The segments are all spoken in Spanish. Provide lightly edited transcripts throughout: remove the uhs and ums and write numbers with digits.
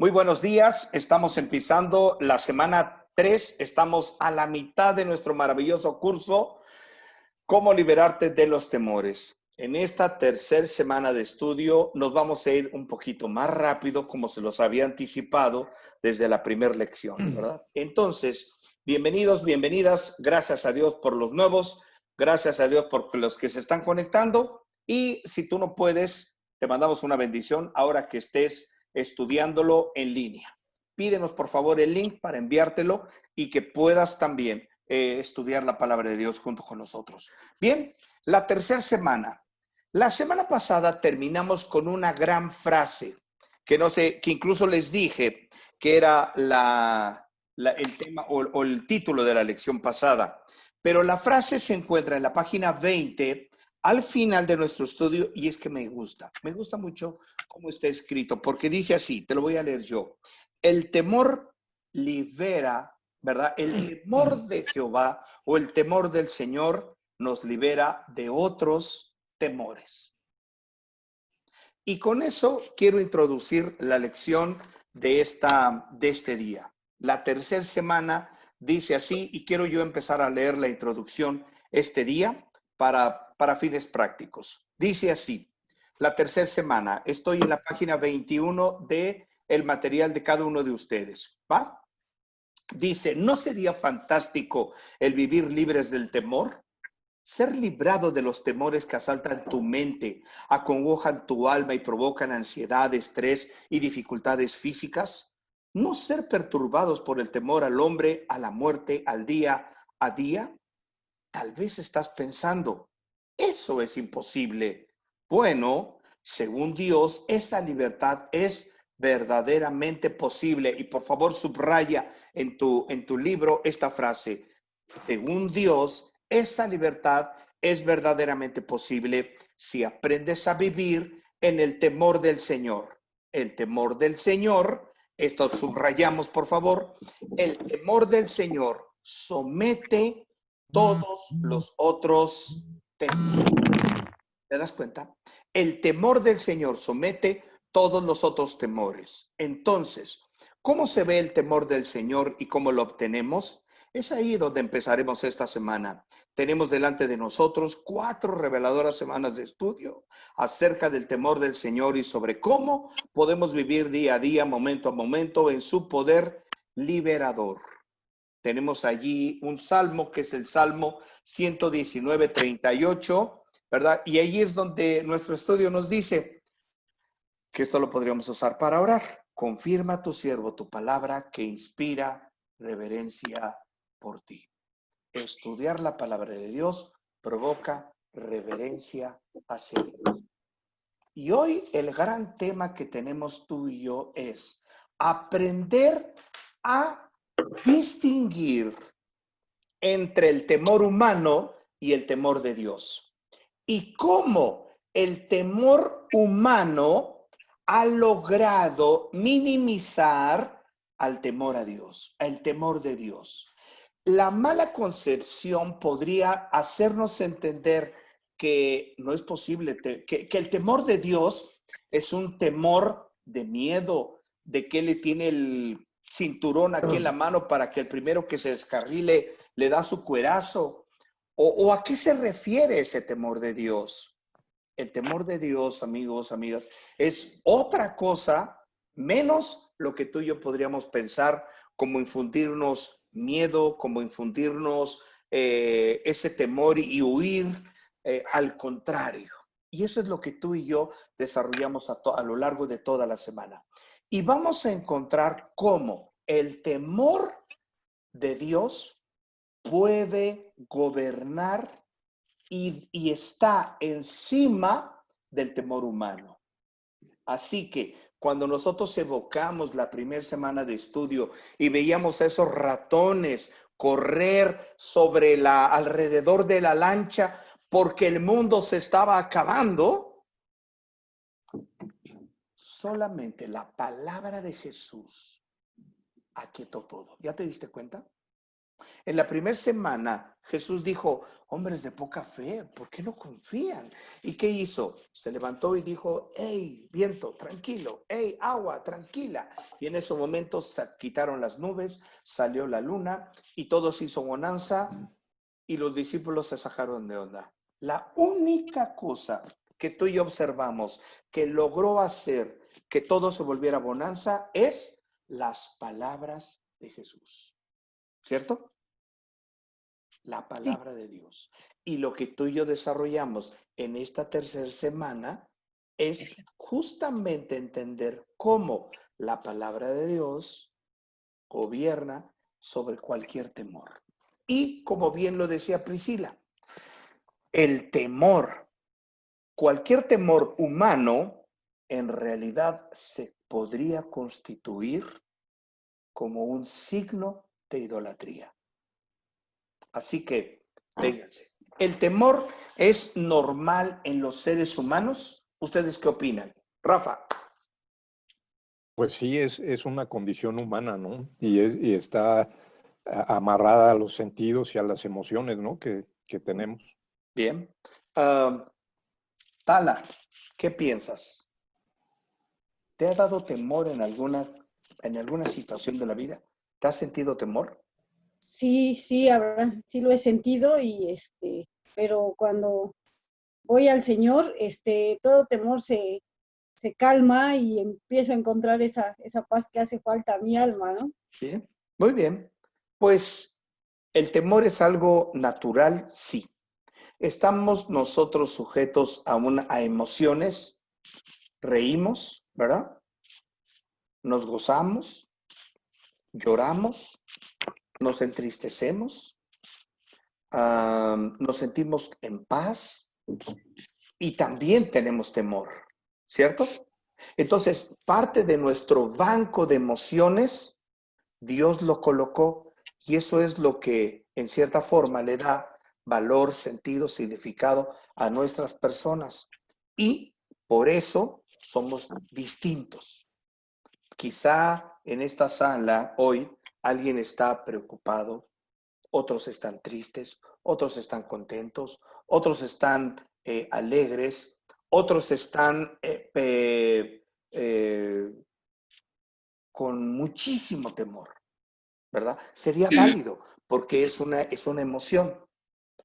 Muy buenos días, estamos empezando la semana 3, estamos a la mitad de nuestro maravilloso curso, ¿Cómo liberarte de los temores? En esta tercera semana de estudio nos vamos a ir un poquito más rápido, como se los había anticipado desde la primera lección, ¿verdad? Entonces, bienvenidos, bienvenidas, gracias a Dios por los nuevos, gracias a Dios por los que se están conectando y si tú no puedes, te mandamos una bendición ahora que estés estudiándolo en línea. Pídenos por favor el link para enviártelo y que puedas también estudiar la palabra de Dios junto con nosotros. Bien, la tercera semana. La semana pasada terminamos con una gran frase que no sé, que incluso les dije que era el tema o el título de la lección pasada. Pero la frase se encuentra en la página 20 al final de nuestro estudio y es que me gusta mucho cómo está escrito, porque dice así, te lo voy a leer yo. El temor libera, ¿verdad? El temor de Jehová o el temor del Señor nos libera de otros temores. Y con eso quiero introducir la lección de este día. La tercera semana dice así, y quiero yo empezar a leer la introducción este día para fines prácticos. Dice así, la tercera semana, estoy en la página 21 de el material de cada uno de ustedes, ¿va? Dice, ¿no sería fantástico el vivir libres del temor? Ser librado de los temores que asaltan tu mente, acongojan tu alma y provocan ansiedad, estrés y dificultades físicas. No ser perturbados por el temor al hombre, a la muerte, al día a día. Tal vez estás pensando, eso es imposible. Bueno, según Dios, esa libertad es verdaderamente posible. Y por favor, subraya en tu libro esta frase. Según Dios, esa libertad es verdaderamente posible si aprendes a vivir en el temor del Señor. El temor del Señor, esto subrayamos por favor, el temor del Señor somete todos los otros temores. ¿Te das cuenta? El temor del Señor somete todos los otros temores. Entonces, ¿cómo se ve el temor del Señor y cómo lo obtenemos? Es ahí donde empezaremos esta semana. Tenemos delante de nosotros 4 reveladoras semanas de estudio acerca del temor del Señor y sobre cómo podemos vivir día a día, momento a momento, en su poder liberador. Tenemos allí un salmo que es el Salmo 119, 38, ¿verdad? Y ahí es donde nuestro estudio nos dice que esto lo podríamos usar para orar. Confirma a tu siervo tu palabra que inspira reverencia por ti. Estudiar la palabra de Dios provoca reverencia hacia Dios. Y hoy el gran tema que tenemos tú y yo es aprender a distinguir entre el temor humano y el temor de Dios. Y cómo el temor humano ha logrado minimizar al temor a Dios, al temor de Dios. La mala concepción podría hacernos entender que no es posible, que el temor de Dios es un temor de miedo, de que le tiene el cinturón aquí en la mano para que el primero que se descarrile le da su cuerazo. ¿O a qué se refiere ese temor de Dios? El temor de Dios, amigos, amigas, es otra cosa menos lo que tú y yo podríamos pensar como infundirnos miedo, como infundirnos ese temor y huir, al contrario. Y eso es lo que tú y yo desarrollamos a lo largo de toda la semana. Y vamos a encontrar cómo el temor de Dios puede gobernar y está encima del temor humano. Así que cuando nosotros evocamos la primera semana de estudio y veíamos a esos ratones correr alrededor de la lancha porque el mundo se estaba acabando, solamente la palabra de Jesús aquietó todo. ¿Ya te diste cuenta? En la primera semana, Jesús dijo, hombres de poca fe, ¿por qué no confían? ¿Y qué hizo? Se levantó y dijo, hey, viento, tranquilo, hey, agua, tranquila. Y en ese momento se quitaron las nubes, salió la luna y todo se hizo bonanza y los discípulos se sacaron de onda. La única cosa que tú y yo observamos que logró hacer que todo se volviera bonanza es las palabras de Jesús. ¿Cierto? La Sí, palabra de Dios. Y lo que tú y yo desarrollamos en esta tercera semana es justamente entender cómo la palabra de Dios gobierna sobre cualquier temor. Y como bien lo decía Priscila, el temor, cualquier temor humano, en realidad se podría constituir como un signo de idolatría. Así que, vénganse. ¿El temor es normal en los seres humanos? ¿Ustedes qué opinan? Rafa. Pues sí, es una condición humana, ¿no? Y está amarrada a los sentidos y a las emociones, ¿no? Que tenemos. Bien. Um, Tala, ¿qué piensas? ¿Te ha dado temor en alguna situación de la vida? ¿Te has sentido temor? sí, sí, sí lo he sentido pero cuando voy al Señor, todo temor se calma y empiezo a encontrar esa paz que hace falta a mi alma, ¿no? Bien, muy bien. Pues el temor es algo natural, sí. Estamos nosotros sujetos a emociones, reímos, ¿verdad? Nos gozamos, lloramos, nos entristecemos, nos sentimos en paz y también tenemos temor, ¿cierto? Entonces, parte de nuestro banco de emociones, Dios lo colocó y eso es lo que en cierta forma le da valor, sentido, significado a nuestras personas. Y por eso somos distintos. Quizá en esta sala hoy alguien está preocupado, otros están tristes, otros están contentos, otros están alegres, otros están con muchísimo temor, ¿verdad? Sería válido porque es una emoción.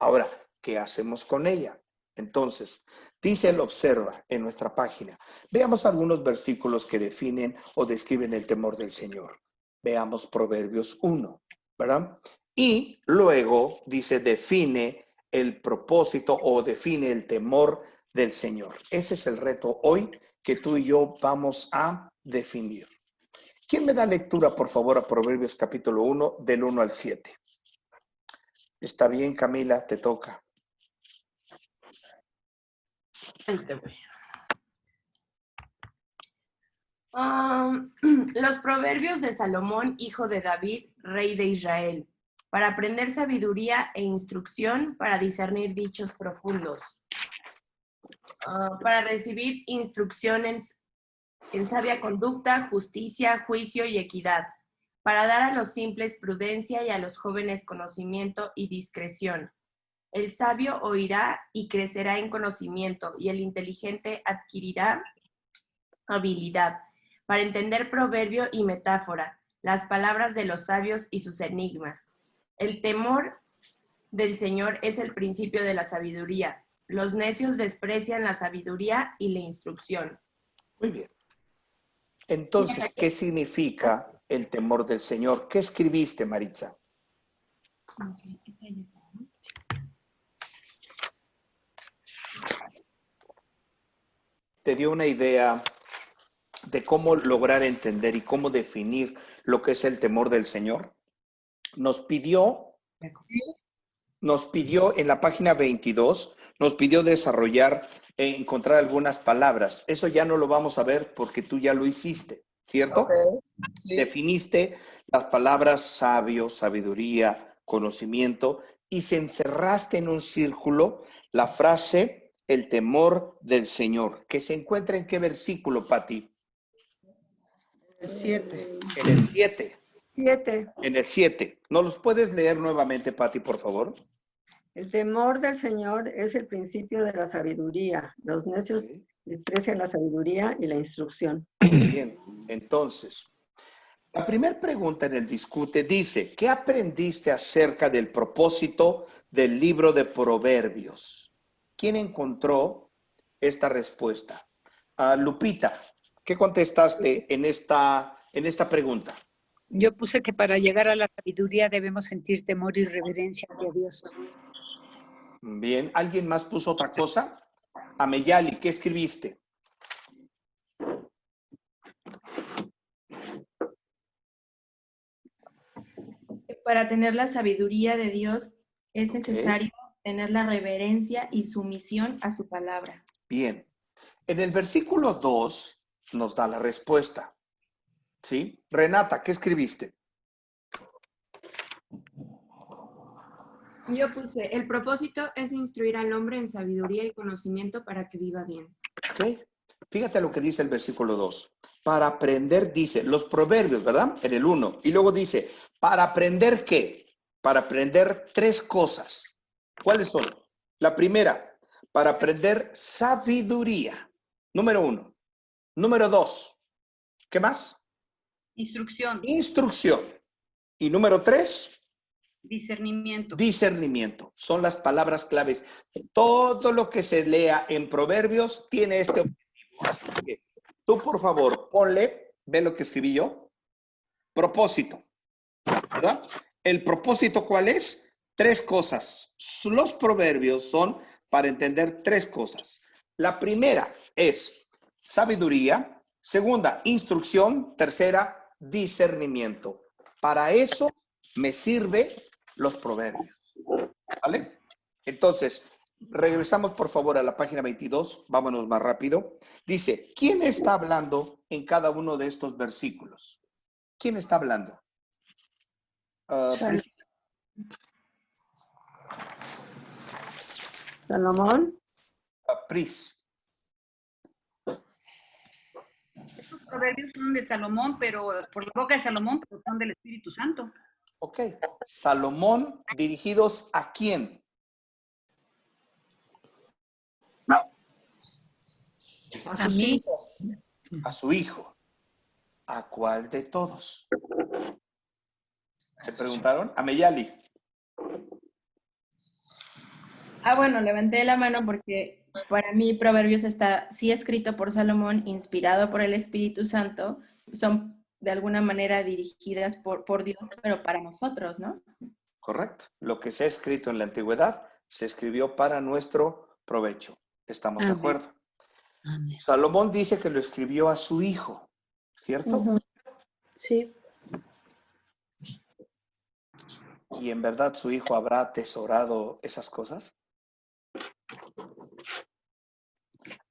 Ahora, ¿qué hacemos con ella? Entonces, dice el observa en nuestra página. Veamos algunos versículos que definen o describen el temor del Señor. Veamos Proverbios 1, ¿verdad? Y luego dice, define el propósito o define el temor del Señor. Ese es el reto hoy que tú y yo vamos a definir. ¿Quién me da lectura, por favor, a Proverbios capítulo 1, del 1 al 7? Está bien, Camila, te toca. Ahí te voy. Los proverbios de Salomón, hijo de David, rey de Israel, para aprender sabiduría e instrucción, para discernir dichos profundos, para recibir instrucciones en sabia conducta, justicia, juicio y equidad, para dar a los simples prudencia y a los jóvenes conocimiento y discreción. El sabio oirá y crecerá en conocimiento, y el inteligente adquirirá habilidad para entender proverbio y metáfora, las palabras de los sabios y sus enigmas. El temor del Señor es el principio de la sabiduría. Los necios desprecian la sabiduría y la instrucción. Muy bien. Entonces, ¿qué significa el temor del Señor? ¿Qué escribiste, Maritza? ¿Te dio una idea de cómo lograr entender y cómo definir lo que es el temor del Señor? Nos pidió en la página 22, nos pidió desarrollar, encontrar algunas palabras. Eso ya no lo vamos a ver porque tú ya lo hiciste, ¿cierto? Okay. Sí. Definiste las palabras sabio, sabiduría, conocimiento y se encerraste en un círculo la frase el temor del Señor, que se encuentra en qué versículo, Pati? El 7. En el 7. 7. En el 7. ¿Nos los puedes leer nuevamente, Pati, por favor? El temor del Señor es el principio de la sabiduría. Los necios Sí. desprecian la sabiduría y la instrucción. Bien, entonces, la primera pregunta en el discute dice, ¿qué aprendiste acerca del propósito del libro de Proverbios? ¿Quién encontró esta respuesta? Lupita, ¿qué contestaste en esta pregunta? Yo puse que para llegar a la sabiduría debemos sentir temor y reverencia hacia Dios. Bien, ¿alguien más puso otra cosa? Ameyali, ¿qué escribiste? Para tener la sabiduría de Dios es Ok. necesario tener la reverencia y sumisión a su palabra. Bien. En el versículo 2 nos da la respuesta. ¿Sí? Renata, ¿qué escribiste? Yo puse, el propósito es instruir al hombre en sabiduría y conocimiento para que viva bien. ¿Ok? Fíjate lo que dice el versículo 2. Para aprender, dice, los proverbios, ¿verdad? En el 1. Y luego dice, ¿para aprender qué? Para aprender 3 cosas. ¿Cuáles son? La primera, para aprender sabiduría. Número 1. Número 2. ¿Qué más? Instrucción, Instrucción. Y número 3, discernimiento. discernimiento. Son las palabras claves. Todo lo que se lea en Proverbios tiene este objetivo. Así que tú, por favor, ponle, ve lo que escribí yo, propósito, ¿verdad? ¿El propósito cuál es? 3 cosas. Los proverbios son para entender 3 cosas. La primera es sabiduría. Segunda, instrucción. Tercera, discernimiento. Para eso me sirve los proverbios. ¿Vale? Entonces, regresamos por favor a la página 22. Vámonos más rápido. Dice, ¿quién está hablando en cada uno de estos versículos? ¿Quién está hablando? Priscila. Salomón. Pris. Estos proverbios son de Salomón, pero por la boca de Salomón, pero son del Espíritu Santo. Ok. Salomón, dirigidos a quién? A sus mí. hijos. A su hijo. ¿A cuál de todos? ¿Se preguntaron? A Meyali. Bueno, levanté la mano porque para mí Proverbios está sí escrito por Salomón, inspirado por el Espíritu Santo, son de alguna manera dirigidas por Dios, pero para nosotros, ¿no? Correcto. Lo que se ha escrito en la antigüedad se escribió para nuestro provecho. ¿Estamos de Amén. acuerdo? Amén. Salomón dice que lo escribió a su hijo, ¿cierto? Ujú. Sí. ¿Y en verdad su hijo habrá atesorado esas cosas?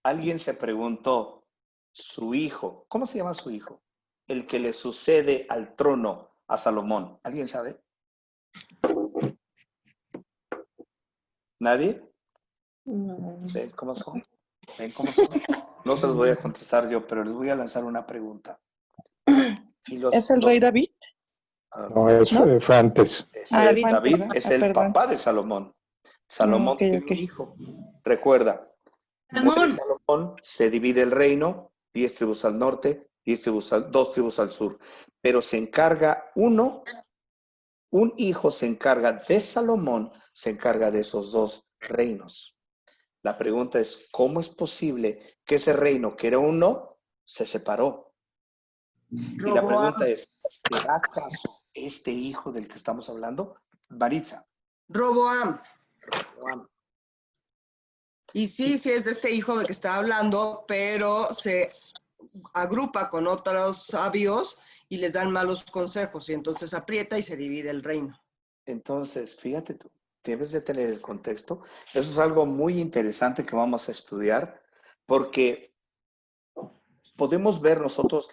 Alguien se preguntó, su hijo, ¿cómo se llama su hijo? El que le sucede al trono a Salomón. ¿Alguien sabe? ¿Nadie? ¿Ven cómo son? ¿Ven cómo son? No se los voy a contestar yo, pero les voy a lanzar una pregunta. Si ¿Es el rey David? No, fue antes. David David. es el Perdón. papá de Salomón. Salomón Ok, tiene ok. un hijo. Recuerda, muere Salomón, se divide el reino, 10 tribus al norte, 2 tribus al sur. Pero se encarga un hijo se encarga de Salomón, se encarga de esos 2 reinos. La pregunta es, ¿cómo es posible que ese reino, que era uno, se separó? Y la pregunta es, ¿será acaso este hijo del que estamos hablando? Maritza. Roboam. Roboam. Y sí es este hijo de que está hablando, pero se agrupa con otros sabios y les dan malos consejos y entonces aprieta y se divide el reino. Entonces, fíjate tú, debes de tener el contexto. Eso es algo muy interesante que vamos a estudiar porque podemos ver nosotros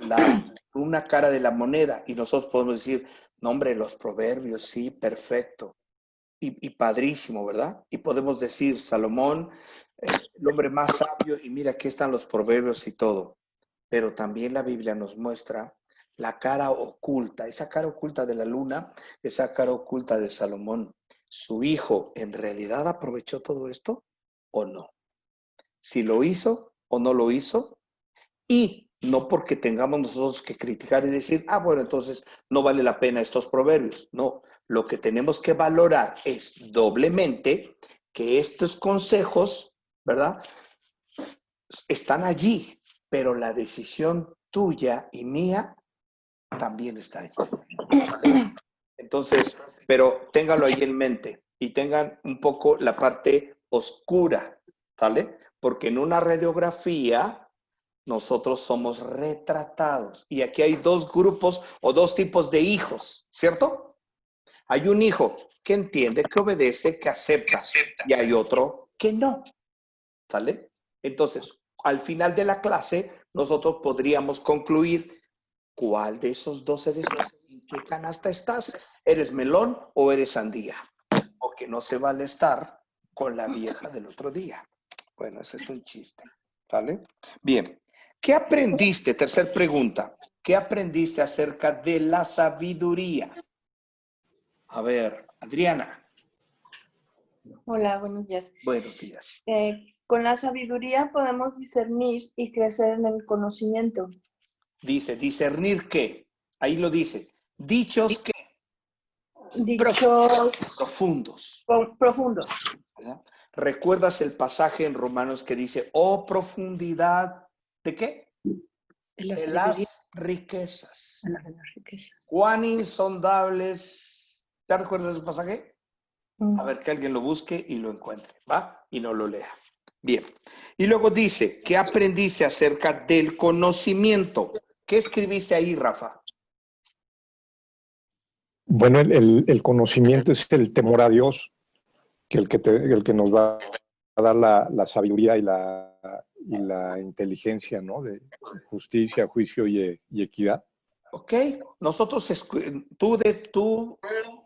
una cara de la moneda y nosotros podemos decir, no hombre, los proverbios, sí, perfecto. Y padrísimo, ¿verdad? Y podemos decir, Salomón, el hombre más sabio, y mira, aquí están los proverbios y todo. Pero también la Biblia nos muestra la cara oculta, esa cara oculta de la luna, esa cara oculta de Salomón. ¿Su hijo en realidad aprovechó todo esto o no? Si lo hizo o no lo hizo, y no porque tengamos nosotros que criticar y decir, bueno, entonces no vale la pena estos proverbios. No, lo que tenemos que valorar es doblemente que estos consejos, ¿verdad? Están allí, pero la decisión tuya y mía también está allí. Entonces, pero ténganlo ahí en mente y tengan un poco la parte oscura, ¿vale? Porque en una radiografía nosotros somos retratados. Y aquí hay dos grupos o dos tipos de hijos, ¿cierto? Hay un hijo que entiende, que obedece, que acepta, y hay otro que no, ¿vale? Entonces, al final de la clase, nosotros podríamos concluir cuál de esos dos eres tú, en qué canasta estás, ¿eres melón o eres sandía? Porque no se vale estar con la vieja del otro día. Bueno, ese es un chiste, ¿vale? Bien. ¿Qué aprendiste? Tercer pregunta. ¿Qué aprendiste acerca de la sabiduría? A ver, Adriana. Hola, buenos días. Buenos días. Con la sabiduría podemos discernir y crecer en el conocimiento. Dice, ¿discernir qué? Ahí lo dice. Dichos qué? Dichos Profundos. profundos. ¿Verdad? ¿Recuerdas el pasaje en Romanos que dice, oh profundidad, ¿de qué? De la De sabiduría. las riquezas. De las riquezas. Cuán insondables. ¿Te recuerdas ese pasaje? A ver, que alguien lo busque y lo encuentre, ¿va? Y no lo lea. Bien. Y luego dice, ¿qué aprendiste acerca del conocimiento? ¿Qué escribiste ahí, Rafa? Bueno, el conocimiento es el temor a Dios, que el que nos va a dar la sabiduría y la inteligencia, ¿no? De justicia, juicio y equidad. Ok. Nosotros, tú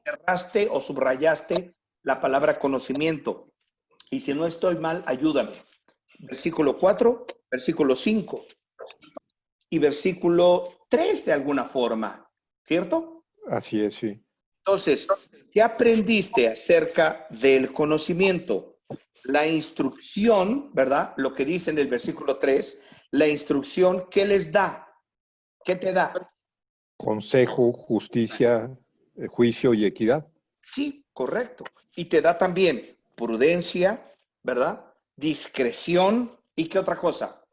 cerraste o subrayaste la palabra conocimiento. Y si no estoy mal, ayúdame. Versículo 4, versículo 5 y versículo 3 de alguna forma, ¿cierto? Así es, sí. Entonces, ¿qué aprendiste acerca del conocimiento? La instrucción, ¿verdad? Lo que dice en el versículo 3, la instrucción, ¿qué les da? ¿Qué te da? Consejo, justicia, juicio y equidad. Sí, correcto. Y te da también prudencia, ¿verdad? Discreción y ¿qué otra cosa?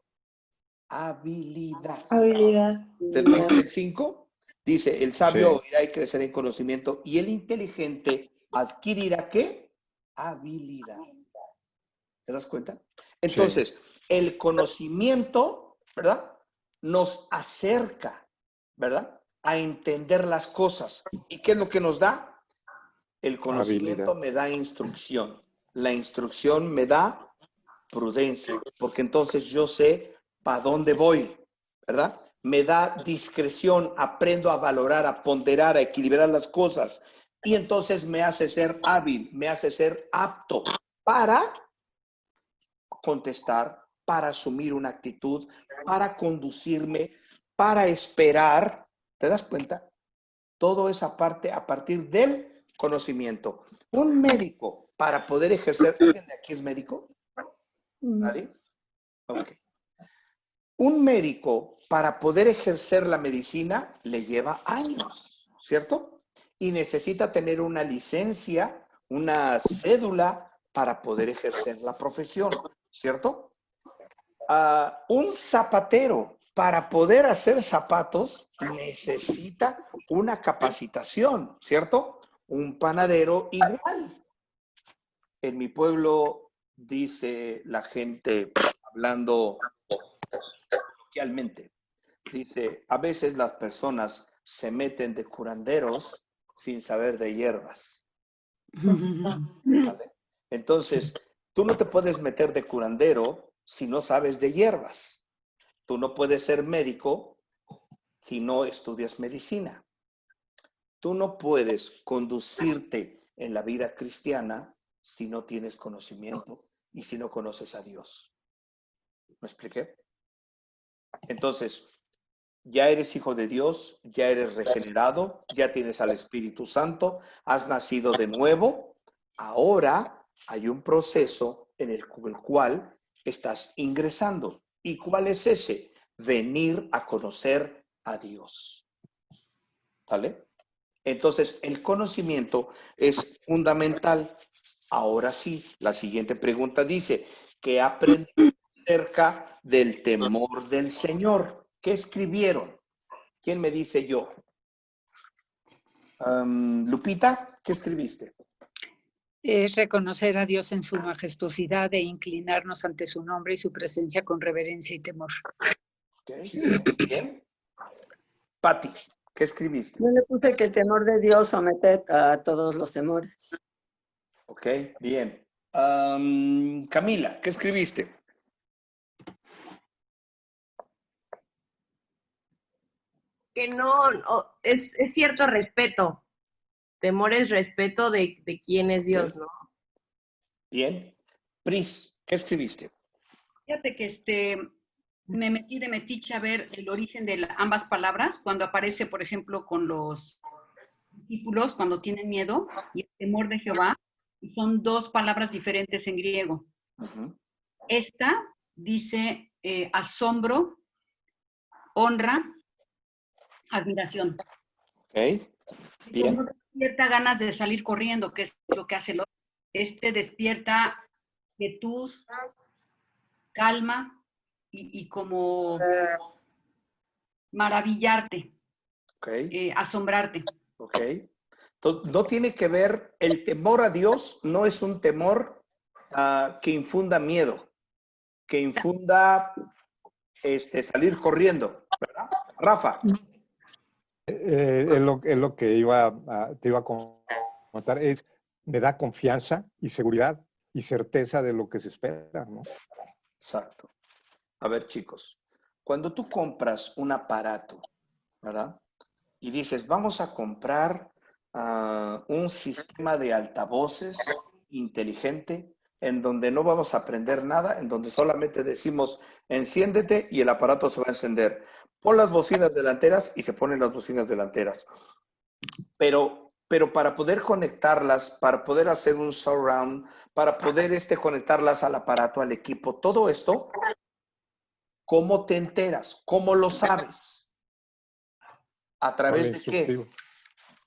Habilidad. Habilidad. ¿Te viste el 5? Dice, el sabio Sí. oirá y crecerá en conocimiento y el inteligente adquirirá ¿qué? Habilidad. ¿Te das cuenta? Entonces, el conocimiento, ¿verdad? Nos acerca, ¿verdad? A entender las cosas. ¿Y qué es lo que nos da? El conocimiento Habilidad. me da instrucción. La instrucción me da prudencia, porque entonces yo sé para dónde voy, ¿verdad? Me da discreción, aprendo a valorar, a ponderar, a equilibrar las cosas. Y entonces me hace ser hábil, me hace ser apto para contestar, para asumir una actitud, para conducirme, para esperar. ¿Te das cuenta? Todo esa parte a partir del conocimiento. Un médico para poder ejercer, ¿alguien de aquí es médico? ¿Nadie? Ok. Un médico para poder ejercer la medicina le lleva años, ¿cierto? Y necesita tener una licencia, una cédula para poder ejercer la profesión, ¿cierto? Un zapatero para poder hacer zapatos necesita una capacitación, ¿cierto? Un panadero igual. En mi pueblo dice la gente, hablando coloquialmente, dice, a veces las personas se meten de curanderos sin saber de hierbas. ¿Vale? Entonces, tú no te puedes meter de curandero si no sabes de hierbas. Tú no puedes ser médico si no estudias medicina. Tú no puedes conducirte en la vida cristiana si no tienes conocimiento y si no conoces a Dios. ¿Me expliqué? Entonces, Ya eres hijo de Dios, ya eres regenerado, ya tienes al Espíritu Santo, has nacido de nuevo. Ahora hay un proceso en el cual estás ingresando. ¿Y cuál es ese? Venir a conocer a Dios. ¿Vale? Entonces, el conocimiento es fundamental. Ahora sí, la siguiente pregunta dice, ¿qué aprendí acerca del temor del Señor? ¿Qué escribieron? ¿Quién me dice yo? Lupita, ¿qué escribiste? Es reconocer a Dios en su majestuosidad e inclinarnos ante su nombre y su presencia con reverencia y temor. Okay. Bien. Pati, ¿qué escribiste? Yo le puse que el temor de Dios somete a todos los temores. Ok, bien. Camila, ¿qué escribiste? Que no, es cierto respeto. Temor es respeto de quién es Dios, ¿no? Bien. Pris, ¿qué escribiste? Fíjate que me metí de metiche a ver el origen de ambas palabras, cuando aparece, por ejemplo, con los discípulos, cuando tienen miedo, y el temor de Jehová, y son dos palabras diferentes en griego. Uh-huh. Esta dice asombro, honra, admiración. Ok, bien. No despierta ganas de salir corriendo, que es lo que hace el otro. Despierta quietud, calma y como maravillarte, Okay. asombrarte. Ok. Entonces, no tiene que ver, el temor a Dios no es un temor que infunda miedo, que infunda salir corriendo, ¿verdad? Rafa. Es lo que te iba a comentar, me da confianza y seguridad y certeza de lo que se espera, ¿no? Exacto. A ver, chicos, cuando tú compras un aparato, ¿verdad? Y dices, vamos a comprar un sistema de altavoces inteligente en donde no vamos a aprender nada, en donde solamente decimos, enciéndete y el aparato se va a encender. Pon las bocinas delanteras y se ponen las bocinas delanteras. Pero para poder conectarlas, para poder hacer un surround, para poder conectarlas al aparato, al equipo, todo esto, ¿cómo te enteras? ¿Cómo lo sabes? ¿A través de qué?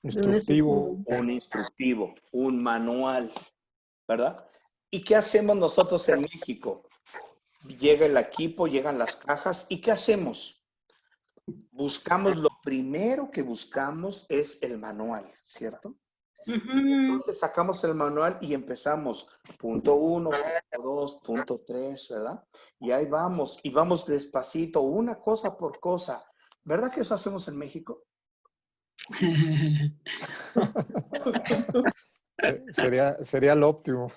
Instructivo. Un instructivo, un manual, ¿verdad? ¿Y qué hacemos nosotros en México? Llega el equipo, llegan las cajas, ¿y qué hacemos? Buscamos, lo primero que buscamos es el manual, ¿cierto? Entonces sacamos el manual y empezamos, punto 1, punto 2, punto 3, ¿verdad? Y ahí vamos, y vamos despacito, una cosa por cosa. ¿Verdad que eso hacemos en México? Sería lo óptimo.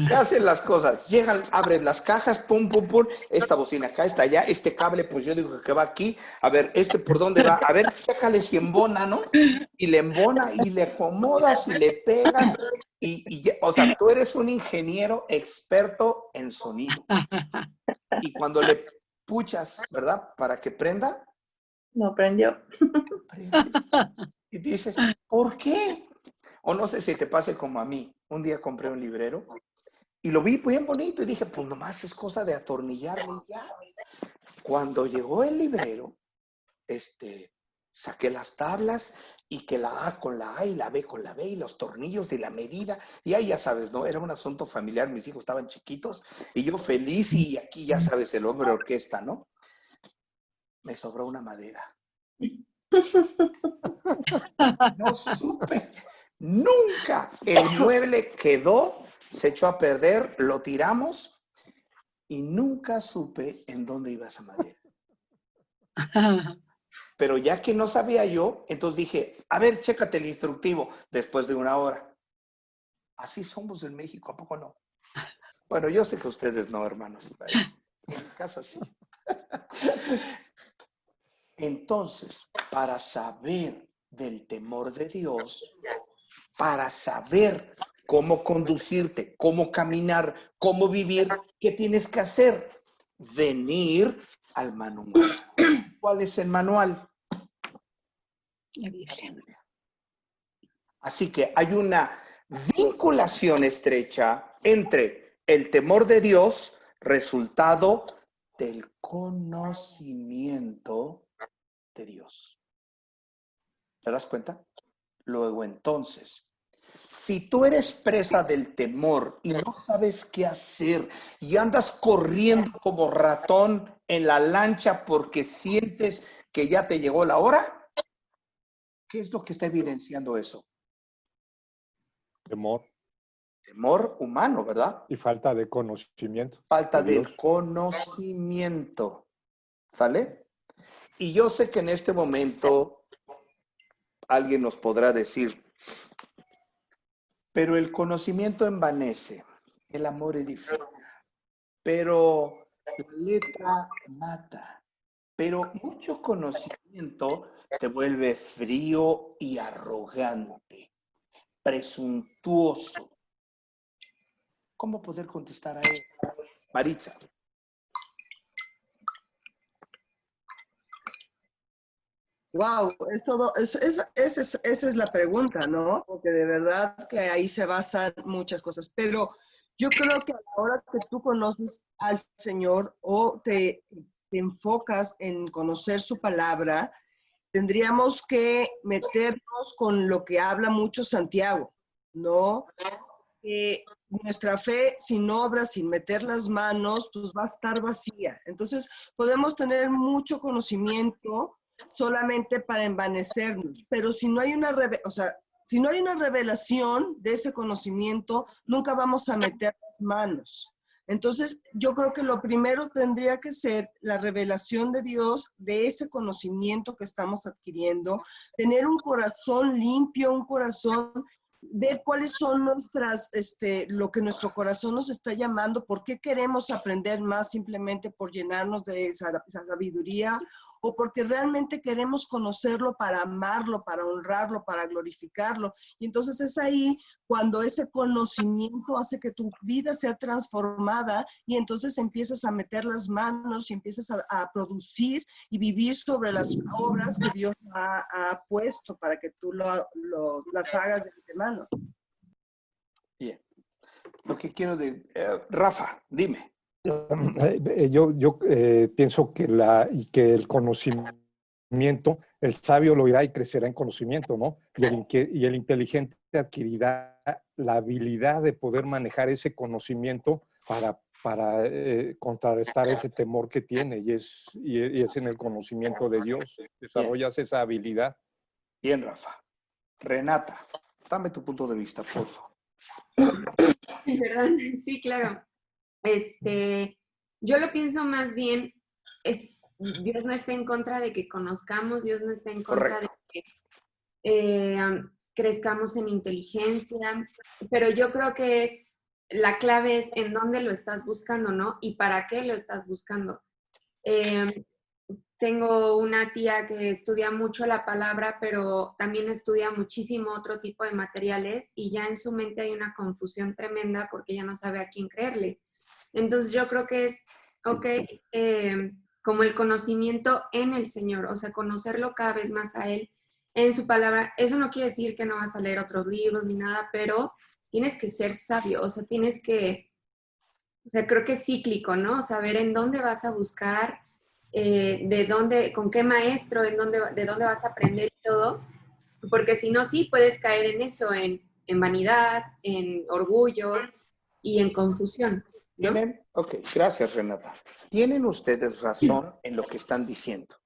¿Qué hacen las cosas? Llegan, abren las cajas, pum, pum, pum. Esta bocina acá está allá, este cable, pues yo digo que va aquí. A ver, ¿por dónde va? A ver, déjale si embona, ¿no? Y le embona y le acomodas y le pegas. O sea, tú eres un ingeniero experto en sonido. Y cuando le puchas, ¿verdad? Para que prenda. No prendió. Prende. Y dices, ¿por qué? O no sé si te pase como a mí. Un día compré un librero y lo vi bien bonito y dije, pues nomás es cosa de atornillarle y ya. Cuando llegó el librero, saqué las tablas y que la A con la A y la B con la B y los tornillos y la medida. Y ahí ya sabes, ¿no? Era un asunto familiar, mis hijos estaban chiquitos y yo feliz y aquí ya sabes, el hombre orquesta, ¿no? Me sobró una madera. No supe. Nunca. El mueble quedó, se echó a perder, lo tiramos y nunca supe en dónde iba esa madera. Pero ya que no sabía yo, entonces dije, a ver, chécate el instructivo después de una hora. Así somos en México, ¿a poco no? Bueno, yo sé que ustedes no, hermanos. En mi casa sí. Entonces, para saber del temor de Dios, para saber cómo conducirte, cómo caminar, cómo vivir, ¿qué tienes que hacer? Venir al manual. ¿Cuál es el manual? La Biblia. Así que hay una vinculación estrecha entre el temor de Dios, resultado del conocimiento de Dios. ¿Te das cuenta? Luego entonces, si tú eres presa del temor y no sabes qué hacer y andas corriendo como ratón en la lancha porque sientes que ya te llegó la hora, ¿qué es lo que está evidenciando eso? Temor Temor humano, ¿verdad? y falta de conocimiento. Falta de Dios. del conocimiento. ¿Sale? Y yo sé que en este momento alguien nos podrá decir, pero el conocimiento envanece, el amor edifica, pero la letra mata, pero mucho conocimiento te vuelve frío y arrogante, presuntuoso. ¿Cómo poder contestar a eso? Maritza. Wow, es todo, esa es la pregunta, ¿no? Porque de verdad que ahí se basan muchas cosas. Pero yo creo que a la hora que tú conoces al Señor o te enfocas en conocer su palabra, tendríamos que meternos con lo que habla mucho Santiago, ¿no? Nuestra fe sin obra, sin meter las manos, pues va a estar vacía. Entonces, podemos tener mucho conocimiento solamente para envanecernos, pero si no hay si no hay una revelación de ese conocimiento, nunca vamos a meter las manos. Entonces, yo creo que lo primero tendría que ser la revelación de Dios, de ese conocimiento que estamos adquiriendo, tener un corazón limpio, un corazón, ver cuáles son lo que nuestro corazón nos está llamando, por qué queremos aprender más simplemente por llenarnos de esa sabiduría o porque realmente queremos conocerlo para amarlo, para honrarlo, para glorificarlo. Y entonces es ahí cuando ese conocimiento hace que tu vida sea transformada y entonces empiezas a meter las manos y empiezas a producir y vivir sobre las obras que Dios ha puesto para que tú las hagas de antemano. Bien. Lo que quiero decir, Rafa, dime. Yo pienso que el conocimiento, el sabio lo irá y crecerá en conocimiento, ¿no? Y el inteligente adquirirá la habilidad de poder manejar ese conocimiento para contrarrestar ese temor que tiene, y es en el conocimiento de Dios. Desarrollas esa habilidad. Bien, Rafa. Renata, dame tu punto de vista, por favor. ¿Verdad? Sí, claro. Yo lo pienso más bien, Dios no está en contra de que conozcamos, Dios no está en contra de que crezcamos en inteligencia, pero yo creo que la clave es en dónde lo estás buscando, ¿no? Y para qué lo estás buscando. Tengo una tía que estudia mucho la palabra, pero también estudia muchísimo otro tipo de materiales y ya en su mente hay una confusión tremenda porque ya no sabe a quién creerle. Entonces yo creo que es, como el conocimiento en el Señor, o sea, conocerlo cada vez más a Él, en su palabra. Eso no quiere decir que no vas a leer otros libros ni nada, pero tienes que ser sabio, o sea, creo que es cíclico, ¿no? Saber en dónde vas a buscar, con qué maestro, de dónde vas a aprender y todo, porque si no, sí puedes caer en eso, en vanidad, en orgullo y en confusión, ¿no? Ok, gracias, Renata. Tienen ustedes razón en lo que están diciendo,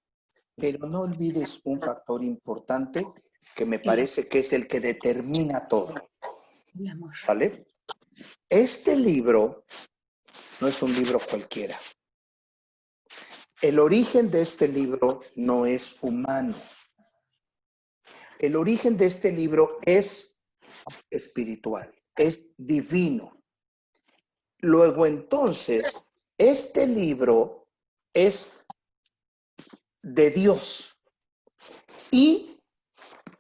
pero no olvides un factor importante que me parece que es el que determina todo. ¿Vale? Este libro no es un libro cualquiera. El origen de este libro no es humano. El origen de este libro es espiritual, es divino. Luego entonces, este libro es de Dios. Y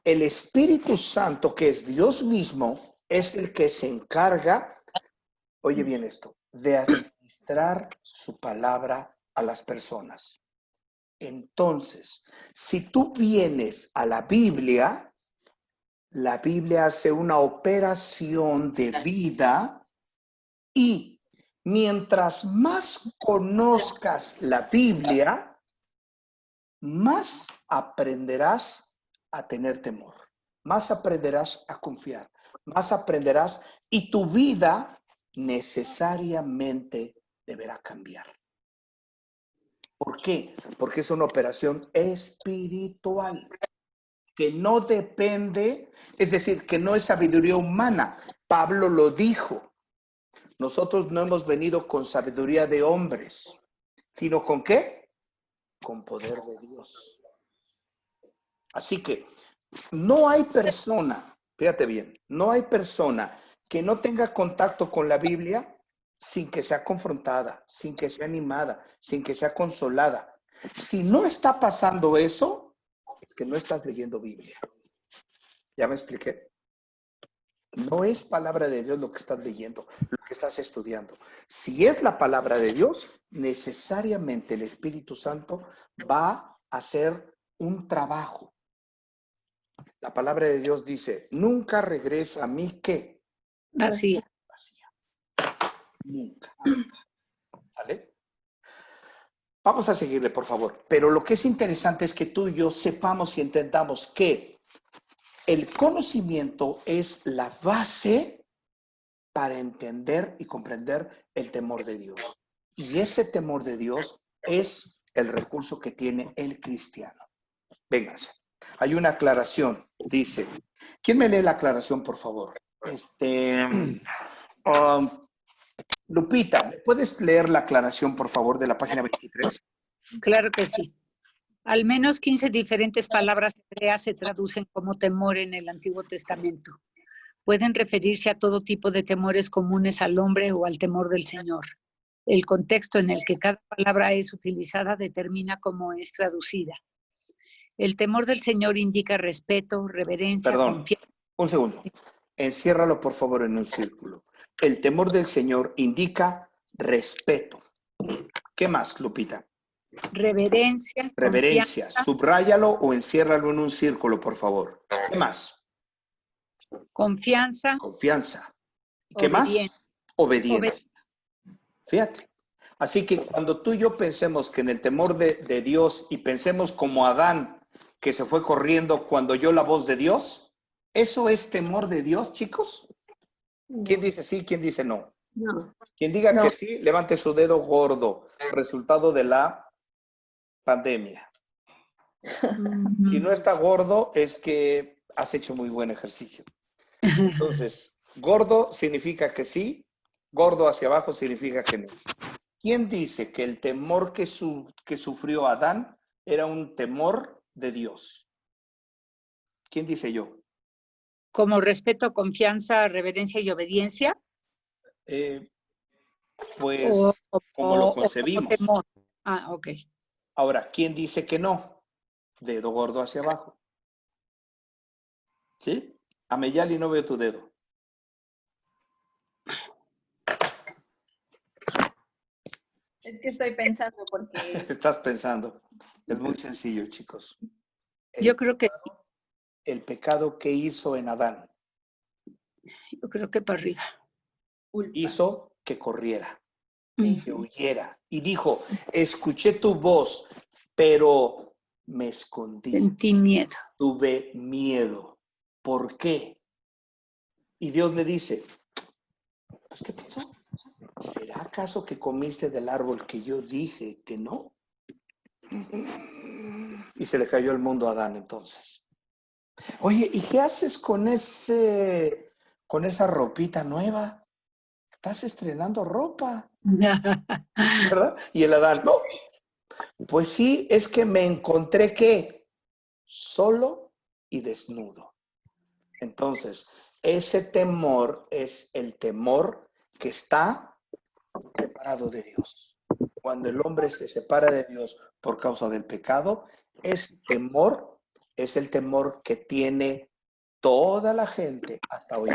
el Espíritu Santo, que es Dios mismo, es el que se encarga, oye bien esto, de administrar su palabra a las personas. Entonces, si tú vienes a la Biblia hace una operación de vida y mientras más conozcas la Biblia, más aprenderás a tener temor, más aprenderás a confiar, más aprenderás y tu vida necesariamente deberá cambiar. ¿Por qué? Porque es una operación espiritual que no depende, es decir, que no es sabiduría humana. Pablo lo dijo. Nosotros no hemos venido con sabiduría de hombres, sino ¿con qué? Con poder de Dios. Así que no hay persona, fíjate bien, no hay persona que no tenga contacto con la Biblia sin que sea confrontada, sin que sea animada, sin que sea consolada. Si no está pasando eso, es que no estás leyendo Biblia. ¿Ya me expliqué? No es palabra de Dios lo que estás leyendo, lo que estás estudiando. Si es la palabra de Dios, necesariamente el Espíritu Santo va a hacer un trabajo. La palabra de Dios dice, nunca regresa a mí, ¿qué? Vacía. Vacía. Nunca. ¿Vale? Vamos a seguirle, por favor. Pero lo que es interesante es que tú y yo sepamos y entendamos que el conocimiento es la base para entender y comprender el temor de Dios. Y ese temor de Dios es el recurso que tiene el cristiano. Vénganse. Hay una aclaración, dice. ¿Quién me lee la aclaración, por favor? Lupita, ¿me puedes leer la aclaración, por favor, de la página 23? Claro que sí. Al menos 15 diferentes palabras hebreas se traducen como temor en el Antiguo Testamento. Pueden referirse a todo tipo de temores comunes al hombre o al temor del Señor. El contexto en el que cada palabra es utilizada determina cómo es traducida. El temor del Señor indica respeto, reverencia, confianza. Un segundo. Enciérralo, por favor, en un círculo. El temor del Señor indica respeto. ¿Qué más, Lupita? Reverencia. Reverencia. Confianza. Subráyalo o enciérralo en un círculo, por favor. ¿Qué más? Confianza. Confianza. ¿Qué más? Obediencia. Fíjate. Así que cuando tú y yo pensemos que en el temor de Dios y pensemos como Adán, que se fue corriendo cuando oyó la voz de Dios, ¿eso es temor de Dios, chicos? ¿Quién dice sí? ¿Quién dice no? No. Quien diga que sí, levante su dedo gordo, resultado de la pandemia. Si no está gordo, es que has hecho muy buen ejercicio. Entonces, gordo significa que sí, gordo hacia abajo significa que no. ¿Quién dice que el temor que sufrió Adán era un temor de Dios? ¿Quién dice yo? Como respeto, confianza, reverencia y obediencia. Pues como lo concebimos. O temor. Ah, ok. Ahora, ¿quién dice que no? Dedo gordo hacia abajo. ¿Sí? Ameyali, no veo tu dedo. Es que estoy pensando porque... Estás pensando. Es muy sencillo, chicos. Yo creo que sí. El pecado que hizo en Adán. Yo creo que para arriba. Hizo que corriera, que huyera. Y dijo, escuché tu voz, pero me escondí. Sentí miedo. Tuve miedo. ¿Por qué? Y Dios le dice, pues, ¿qué pasó? ¿Será acaso que comiste del árbol que yo dije que no? Y se le cayó el mundo a Adán entonces. Oye, ¿y qué haces con esa ropita nueva? Estás estrenando ropa, ¿verdad? Y el Adán, no. Pues sí, es que me encontré ¿qué? Solo y desnudo. Entonces, ese temor es el temor que está separado de Dios. Cuando el hombre se separa de Dios por causa del pecado, ese temor es el temor que tiene toda la gente hasta hoy.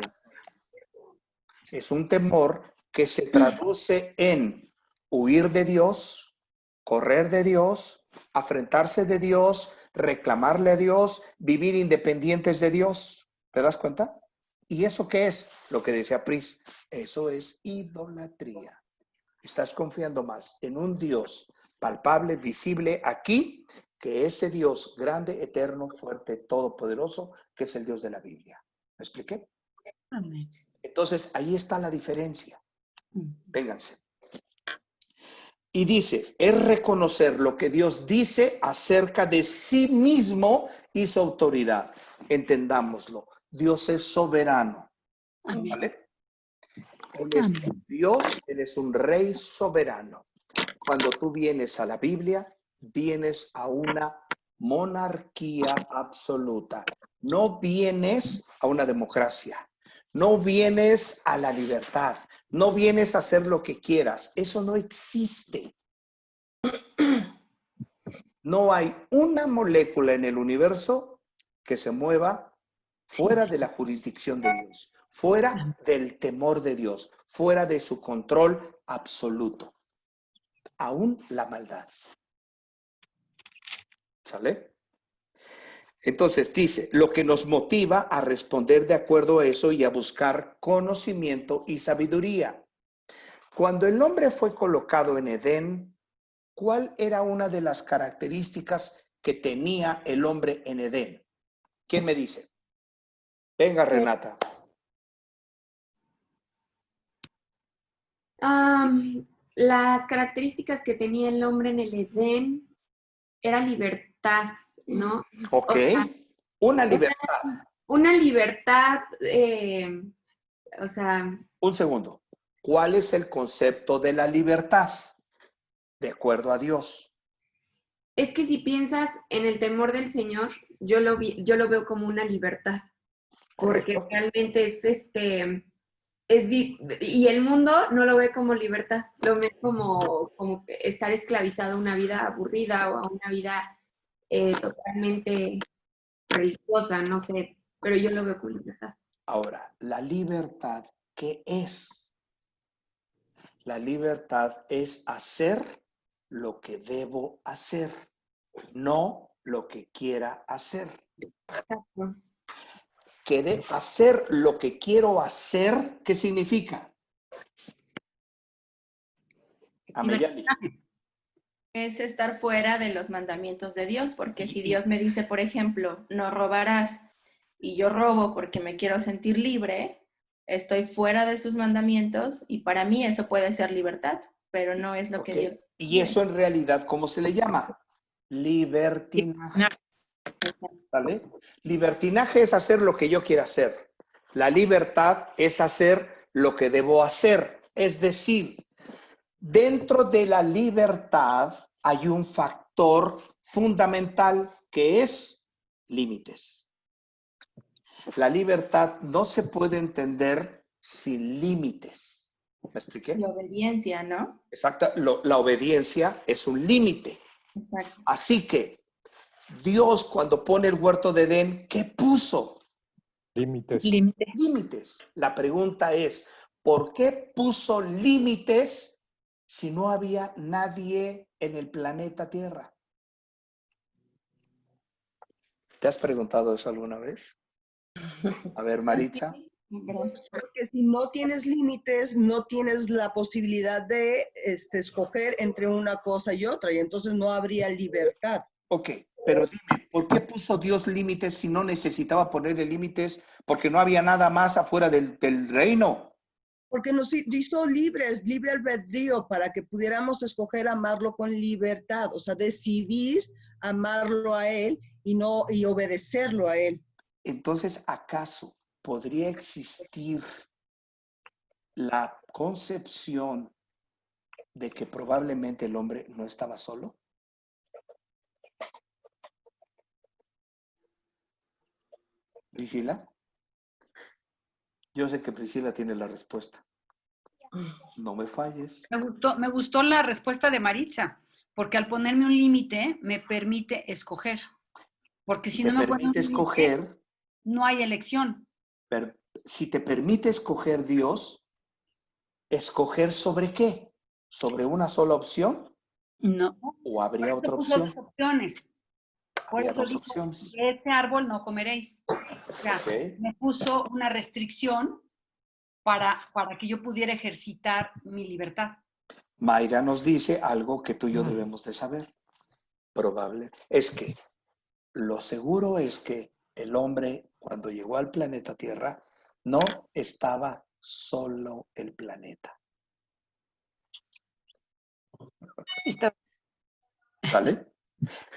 Es un temor que se traduce en huir de Dios, correr de Dios, afrentarse de Dios, reclamarle a Dios, vivir independientes de Dios. ¿Te das cuenta? ¿Y eso qué es? Lo que decía Pris, eso es idolatría. Estás confiando más en un Dios palpable, visible aquí, que ese Dios grande, eterno, fuerte, todopoderoso, que es el Dios de la Biblia. ¿Me expliqué? Amén. Entonces, ahí está la diferencia. Vénganse. Y dice, es reconocer lo que Dios dice acerca de sí mismo y su autoridad. Entendámoslo. Dios es soberano. ¿Vale? Él es un Dios, Él es un rey soberano. Cuando tú vienes a la Biblia, vienes a una monarquía absoluta. No vienes a una democracia. No vienes a la libertad. No vienes a hacer lo que quieras. Eso no existe. No hay una molécula en el universo que se mueva fuera de la jurisdicción de Dios, fuera del temor de Dios, fuera de su control absoluto. Aún la maldad. ¿Sale? Entonces dice, lo que nos motiva a responder de acuerdo a eso y a buscar conocimiento y sabiduría. Cuando el hombre fue colocado en Edén, ¿cuál era una de las características que tenía el hombre en Edén? ¿Quién me dice? Venga, Renata. Las características que tenía el hombre en el Edén era libertad, ¿no? Ok, O sea, una libertad. Una libertad, o sea... Un segundo. ¿Cuál es el concepto de la libertad? De acuerdo a Dios. Es que si piensas en el temor del Señor, yo lo veo como una libertad. Porque Correcto. realmente y el mundo no lo ve como libertad, lo ve como estar esclavizado a una vida aburrida o a una vida totalmente religiosa, no sé, pero yo lo veo como libertad. Ahora, la libertad, ¿qué es? La libertad es hacer lo que debo hacer, no lo que quiera hacer. Exacto. Que hacer lo que quiero hacer, ¿qué significa? Ameyali. Es estar fuera de los mandamientos de Dios, porque si Dios me dice, por ejemplo, no robarás, y yo robo porque me quiero sentir libre, estoy fuera de sus mandamientos, y para mí eso puede ser libertad, pero no es lo que Dios Y quiere. eso en realidad, ¿cómo se le llama? Libertinaje. ¿Vale? Libertinaje es hacer lo que yo quiera hacer. La libertad es hacer lo que debo hacer. Es decir, dentro de la libertad hay un factor fundamental que es límites. La libertad no se puede entender sin límites. ¿Me expliqué? La obediencia, ¿no? Exacto. La obediencia es un límite. Exacto. Así que Dios, cuando pone el huerto de Edén, ¿qué puso? Límites. Límites. La pregunta es, ¿por qué puso límites si no había nadie en el planeta Tierra? ¿Te has preguntado eso alguna vez? A ver, Maritza. Porque si no tienes límites, no tienes la posibilidad de escoger entre una cosa y otra, y entonces no habría libertad. Ok, pero dime, ¿por qué puso Dios límites si no necesitaba ponerle límites? Porque no había nada más afuera del reino. Porque nos hizo libres, libre albedrío, para que pudiéramos escoger amarlo con libertad, o sea, decidir amarlo a Él y obedecerlo a Él. Entonces, ¿acaso podría existir la concepción de que probablemente el hombre no estaba solo? ¿Priscila? Yo sé que Priscila tiene la respuesta. No me falles. Me gustó la respuesta de Maritza, porque al ponerme un límite me permite escoger. Porque si no me permite escoger, no hay elección. Pero si te permite escoger Dios, ¿escoger sobre qué? ¿Sobre una sola opción? No. ¿O habría otra Puso opción? dos opciones. Por Habría eso dos dijo, opciones. de ese árbol no comeréis. O sea, Ok. me puso una restricción para que yo pudiera ejercitar mi libertad. Mayra nos dice algo que tú y yo debemos de saber. Probable. Es que lo seguro es que el hombre, cuando llegó al planeta Tierra, no estaba solo el planeta. ¿Sale?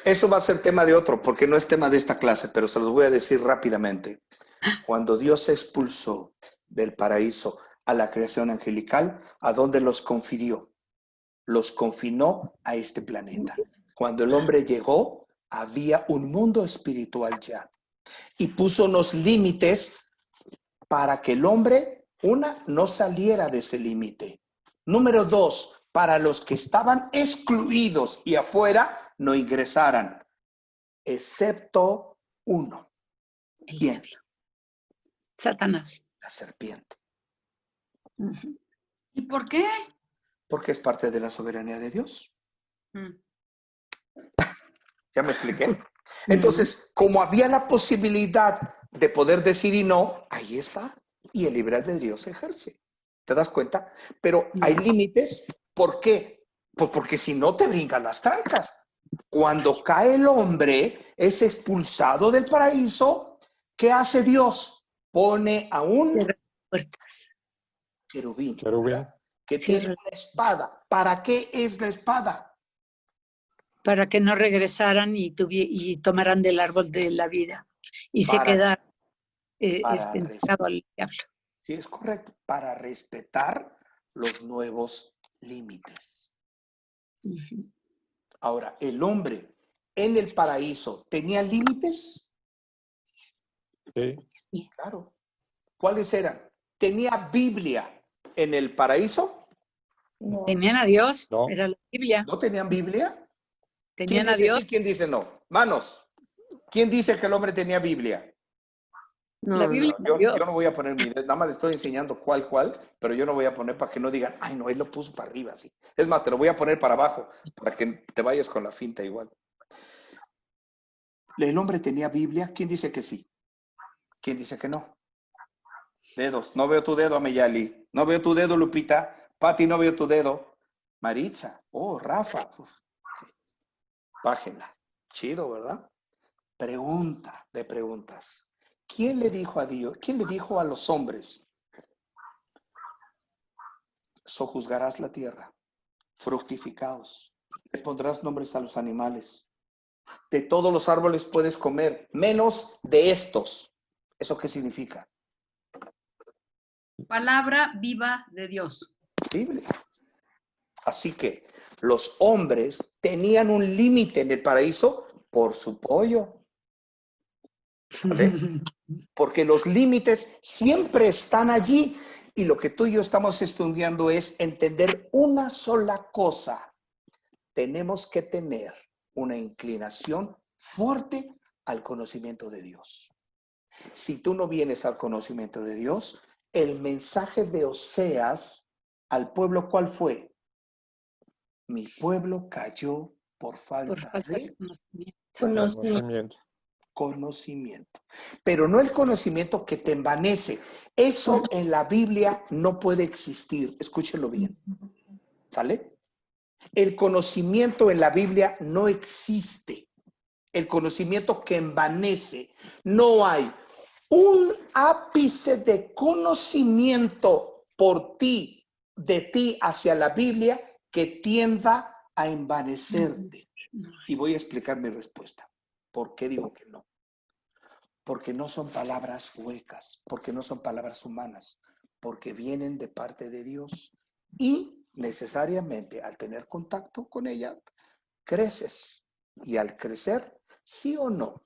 Eso va a ser tema de otro, porque no es tema de esta clase, pero se los voy a decir rápidamente. Cuando Dios expulsó del paraíso a la creación angelical, ¿a dónde los confirió? Los confinó a este planeta. Cuando el hombre llegó, había un mundo espiritual ya. Y puso unos límites para que el hombre, no saliera de ese límite. Número 2, para los que estaban excluidos y afuera, no ingresaran, excepto uno. ¿Quién? Satanás. La serpiente. ¿Y por qué? Porque es parte de la soberanía de Dios. ¿Ya me expliqué? Entonces, como había la posibilidad de poder decir y no, ahí está. Y el libre albedrío se ejerce. ¿Te das cuenta? Pero hay límites. ¿Por qué? Pues porque si no te brincan las trancas. Cuando cae el hombre, es expulsado del paraíso. ¿Qué hace Dios? Pone a un querubín, ¿verdad? Que tiene una espada. ¿Para qué es la espada? Para que no regresaran y tomaran del árbol de la vida y se quedaran entregado al diablo. Sí, es correcto. Para respetar los nuevos límites. Ahora, ¿el hombre en el paraíso tenía límites? Sí. Claro. ¿Cuáles eran? ¿Tenía Biblia en el paraíso? No. Tenían a Dios, No. era la Biblia. ¿No tenían Biblia? Tenían ¿Quién a dice Dios. sí, quién dice no? Manos. ¿Quién dice que el hombre tenía Biblia? La Biblia de Yo Dios. no voy a poner mi dedo, nada más le estoy enseñando cuál, pero yo no voy a poner para que no digan, ay, no, él lo puso para arriba, sí. Es más, te lo voy a poner para abajo, para que te vayas con la finta igual. ¿El hombre tenía Biblia? ¿Quién dice que sí? ¿Quién dice que no? Dedos. No veo tu dedo, Ameyali. No veo tu dedo, Lupita. Pati, no veo tu dedo. Maritza. Oh, Rafa. Página. Chido, ¿verdad? Pregunta de preguntas. ¿Quién le dijo a Dios? ¿Quién le dijo a los hombres? Sojuzgarás la tierra, fructificaos, le pondrás nombres a los animales. De todos los árboles puedes comer, menos de estos. ¿Eso qué significa? Palabra viva de Dios. Biblia. Así que los hombres tenían un límite en el paraíso por su pollo. ¿Vale? Porque los límites siempre están allí y lo que tú y yo estamos estudiando es entender una sola cosa. Tenemos que tener una inclinación fuerte al conocimiento de Dios. Si tú no vienes al conocimiento de Dios, el mensaje de Oseas al pueblo, ¿cuál fue? Mi pueblo cayó por falta de conocimiento. Pero no el conocimiento que te envanece. Eso en la Biblia no puede existir. Escúchenlo bien. ¿Vale? El conocimiento en la Biblia no existe. El conocimiento que envanece. No hay un ápice de conocimiento por ti, de ti hacia la Biblia que tienda a envanecerte. Y voy a explicar mi respuesta. ¿Por qué digo que no? Porque no son palabras huecas, porque no son palabras humanas, porque vienen de parte de Dios. Y necesariamente al tener contacto con ella, creces. Y al crecer, sí o no,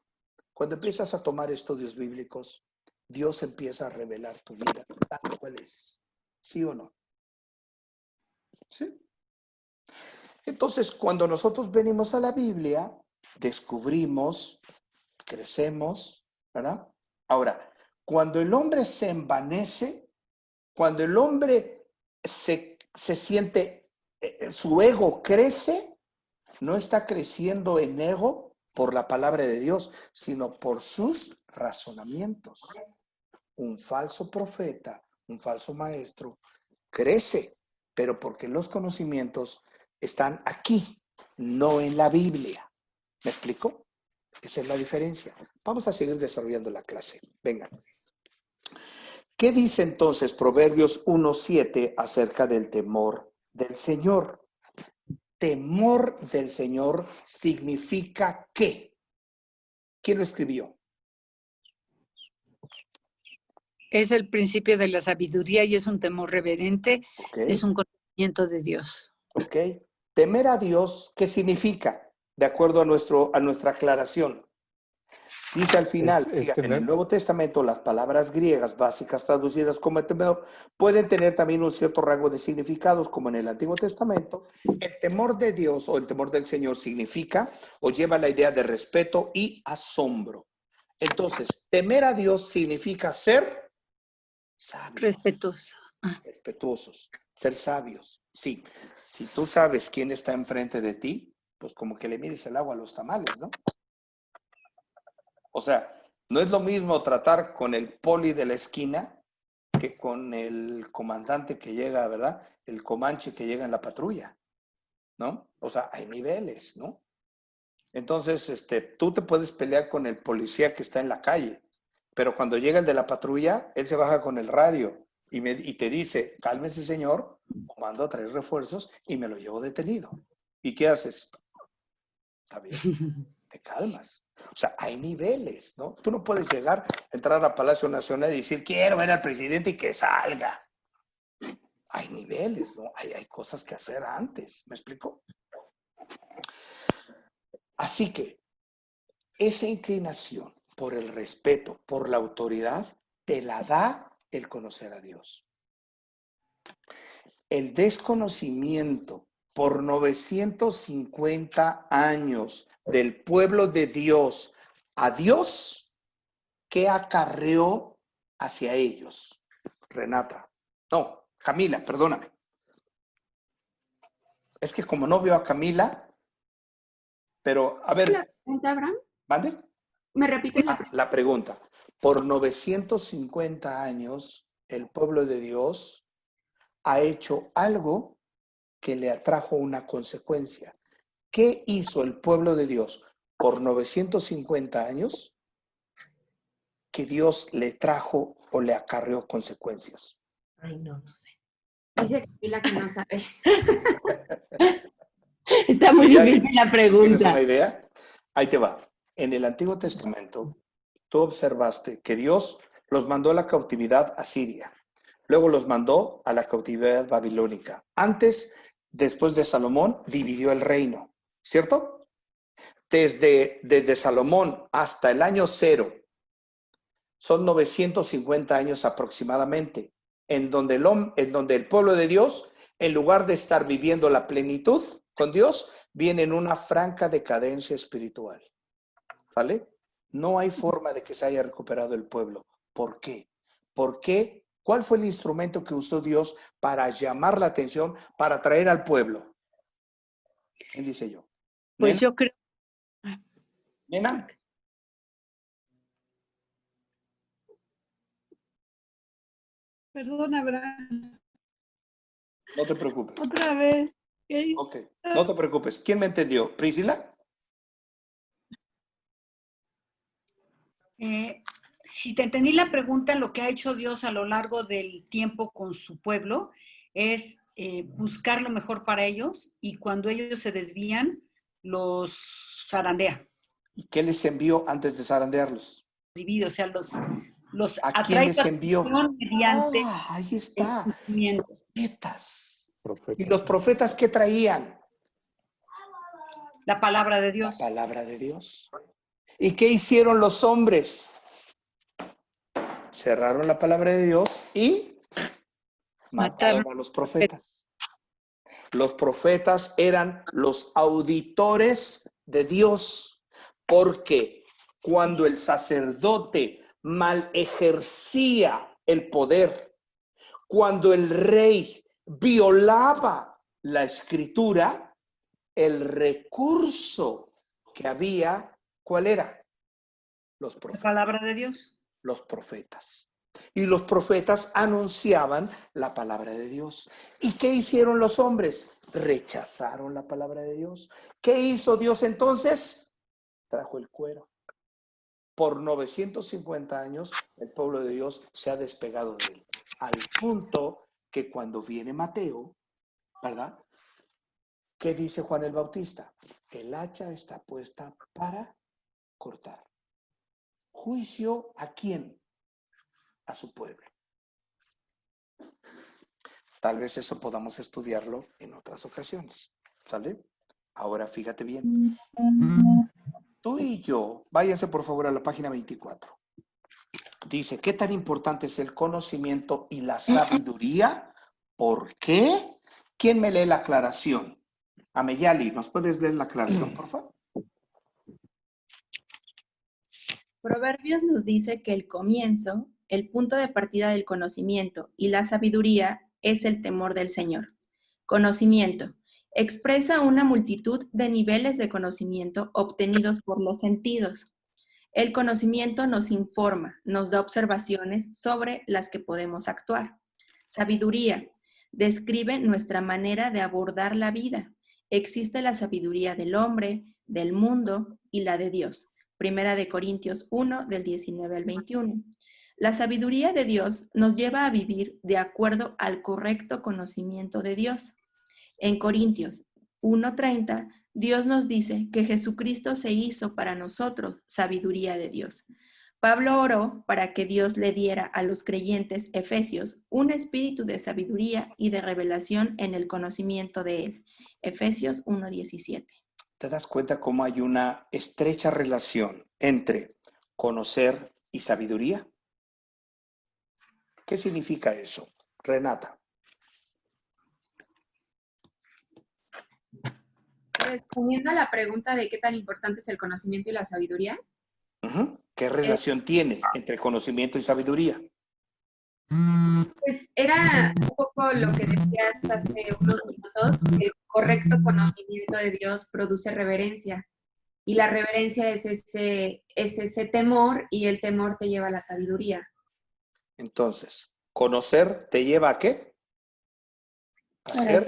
cuando empiezas a tomar estudios bíblicos, Dios empieza a revelar tu vida tal cual es. ¿Sí o no? ¿Sí? Entonces, cuando nosotros venimos a la Biblia, descubrimos, crecemos, ¿verdad? Ahora, cuando el hombre se envanece, cuando el hombre se siente, su ego crece, no está creciendo en ego por la palabra de Dios, sino por sus razonamientos. Un falso profeta, un falso maestro, crece, pero porque los conocimientos están aquí, no en la Biblia. ¿Me explico? Esa es la diferencia. Vamos a seguir desarrollando la clase. Vengan. ¿Qué dice entonces Proverbios 1:7 acerca del temor del Señor? Temor del Señor significa ¿qué? ¿Quién lo escribió? Es el principio de la sabiduría y es un temor reverente, es un conocimiento de Dios. Ok. Temer a Dios, ¿qué significa? De acuerdo a nuestra aclaración. Dice al final, fíjate, en el Nuevo Testamento las palabras griegas básicas traducidas como temor pueden tener también un cierto rango de significados, como en el Antiguo Testamento. El temor de Dios o el temor del Señor significa o lleva la idea de respeto y asombro. Entonces, temer a Dios significa ser sabios. Respetuosos, ser sabios. Sí, si tú sabes quién está enfrente de ti, pues como que le mides el agua a los tamales, ¿no? O sea, no es lo mismo tratar con el poli de la esquina que con el comandante que llega, ¿verdad? El comanche que llega en la patrulla, ¿no? O sea, hay niveles, ¿no? Entonces, tú te puedes pelear con el policía que está en la calle, pero cuando llega el de la patrulla, él se baja con el radio y te dice, cálmese señor, mando a traer refuerzos y me lo llevo detenido. ¿Y qué haces? Está bien, te calmas. O sea, hay niveles, ¿no? Tú no puedes llegar, entrar a Palacio Nacional y decir, quiero ver al presidente y que salga. Hay niveles, ¿no? Hay cosas que hacer antes, ¿me explico? Así que esa inclinación por el respeto, por la autoridad, te la da el conocer a Dios. El desconocimiento por 950 años del pueblo de Dios a Dios, ¿qué acarreó hacia ellos? Renata. No, Camila, perdóname. Es que como no veo a Camila, pero a ver. ¿La pregunta, Abraham? ¿Mande? ¿Me repites la pregunta? La pregunta. Por 950 años, el pueblo de Dios ha hecho algo que le atrajo una consecuencia. ¿Qué hizo el pueblo de Dios por 950 años que Dios le trajo o le acarreó consecuencias? Ay, no sé. Dice Camila que no sabe. Está muy difícil la pregunta. ¿Tienes una idea? Ahí te va. En el Antiguo Testamento, tú observaste que Dios los mandó a la cautividad a Siria. Luego los mandó a la cautividad babilónica. Antes, después de Salomón, dividió el reino, ¿cierto? Desde Salomón hasta el año 0, son 950 años aproximadamente, en donde el pueblo de Dios, en lugar de estar viviendo la plenitud con Dios, viene en una franca decadencia espiritual. ¿Vale? No hay forma de que se haya recuperado el pueblo. ¿Por qué? ¿Por qué? ¿Cuál fue el instrumento que usó Dios para llamar la atención, para atraer al pueblo? ¿Quién dice yo? Pues ¿Nena? yo creo. ¿Nena? Perdón, Abraham. No te preocupes. Otra vez. ¿Qué? Ok, no te preocupes. ¿Quién me entendió? ¿Priscila? Si te entendí la pregunta, lo que ha hecho Dios a lo largo del tiempo con su pueblo es buscar lo mejor para ellos y cuando ellos se desvían, los zarandea. ¿Y qué les envió antes de zarandearlos? Divide, o sea, los ¿A quién les envió? mediante ahí está. Profetas. Profetas. ¿Y los profetas qué traían? La palabra de Dios. La palabra de Dios. ¿Y qué hicieron los hombres? Cerraron la palabra de Dios y mataron a los profetas. Los profetas eran los auditores de Dios, porque cuando el sacerdote mal ejercía el poder, cuando el rey violaba la escritura, el recurso que había, ¿cuál era? Los La profetas. palabra de Dios. Los profetas. Y los profetas anunciaban la palabra de Dios. ¿Y qué hicieron los hombres? Rechazaron la palabra de Dios. ¿Qué hizo Dios entonces? Trajo el cuero. Por 950 años el pueblo de Dios se ha despegado de él. Al punto que cuando viene Mateo, ¿verdad? ¿Qué dice Juan el Bautista? El hacha está puesta para cortar. ¿Juicio a quién? A su pueblo. Tal vez eso podamos estudiarlo en otras ocasiones. ¿Sale? Ahora fíjate bien. Tú y yo, váyanse por favor a la página 24. Dice, ¿qué tan importante es el conocimiento y la sabiduría? ¿Por qué? ¿Quién me lee la aclaración? Ameyali, ¿nos puedes leer la aclaración, por favor? Proverbios nos dice que el comienzo, el punto de partida del conocimiento y la sabiduría es el temor del Señor. Conocimiento. Expresa una multitud de niveles de conocimiento obtenidos por los sentidos. El conocimiento nos informa, nos da observaciones sobre las que podemos actuar. Sabiduría. Describe nuestra manera de abordar la vida. Existe la sabiduría del hombre, del mundo y la de Dios. Primera de Corintios 1, del 19 al 21. La sabiduría de Dios nos lleva a vivir de acuerdo al correcto conocimiento de Dios. En Corintios 1:30, Dios nos dice que Jesucristo se hizo para nosotros sabiduría de Dios. Pablo oró para que Dios le diera a los creyentes efesios un espíritu de sabiduría y de revelación en el conocimiento de Él. Efesios 1:17. ¿Te das cuenta cómo hay una estrecha relación entre conocer y sabiduría? ¿Qué significa eso? Renata. Respondiendo a la pregunta de qué tan importante es el conocimiento y la sabiduría. ¿Qué relación tiene entre conocimiento y sabiduría? Pues era un poco lo que decías hace unos minutos, que el correcto conocimiento de Dios produce reverencia. Y la reverencia es ese temor, y el temor te lleva a la sabiduría. Entonces, ¿conocer te lleva a qué? A ser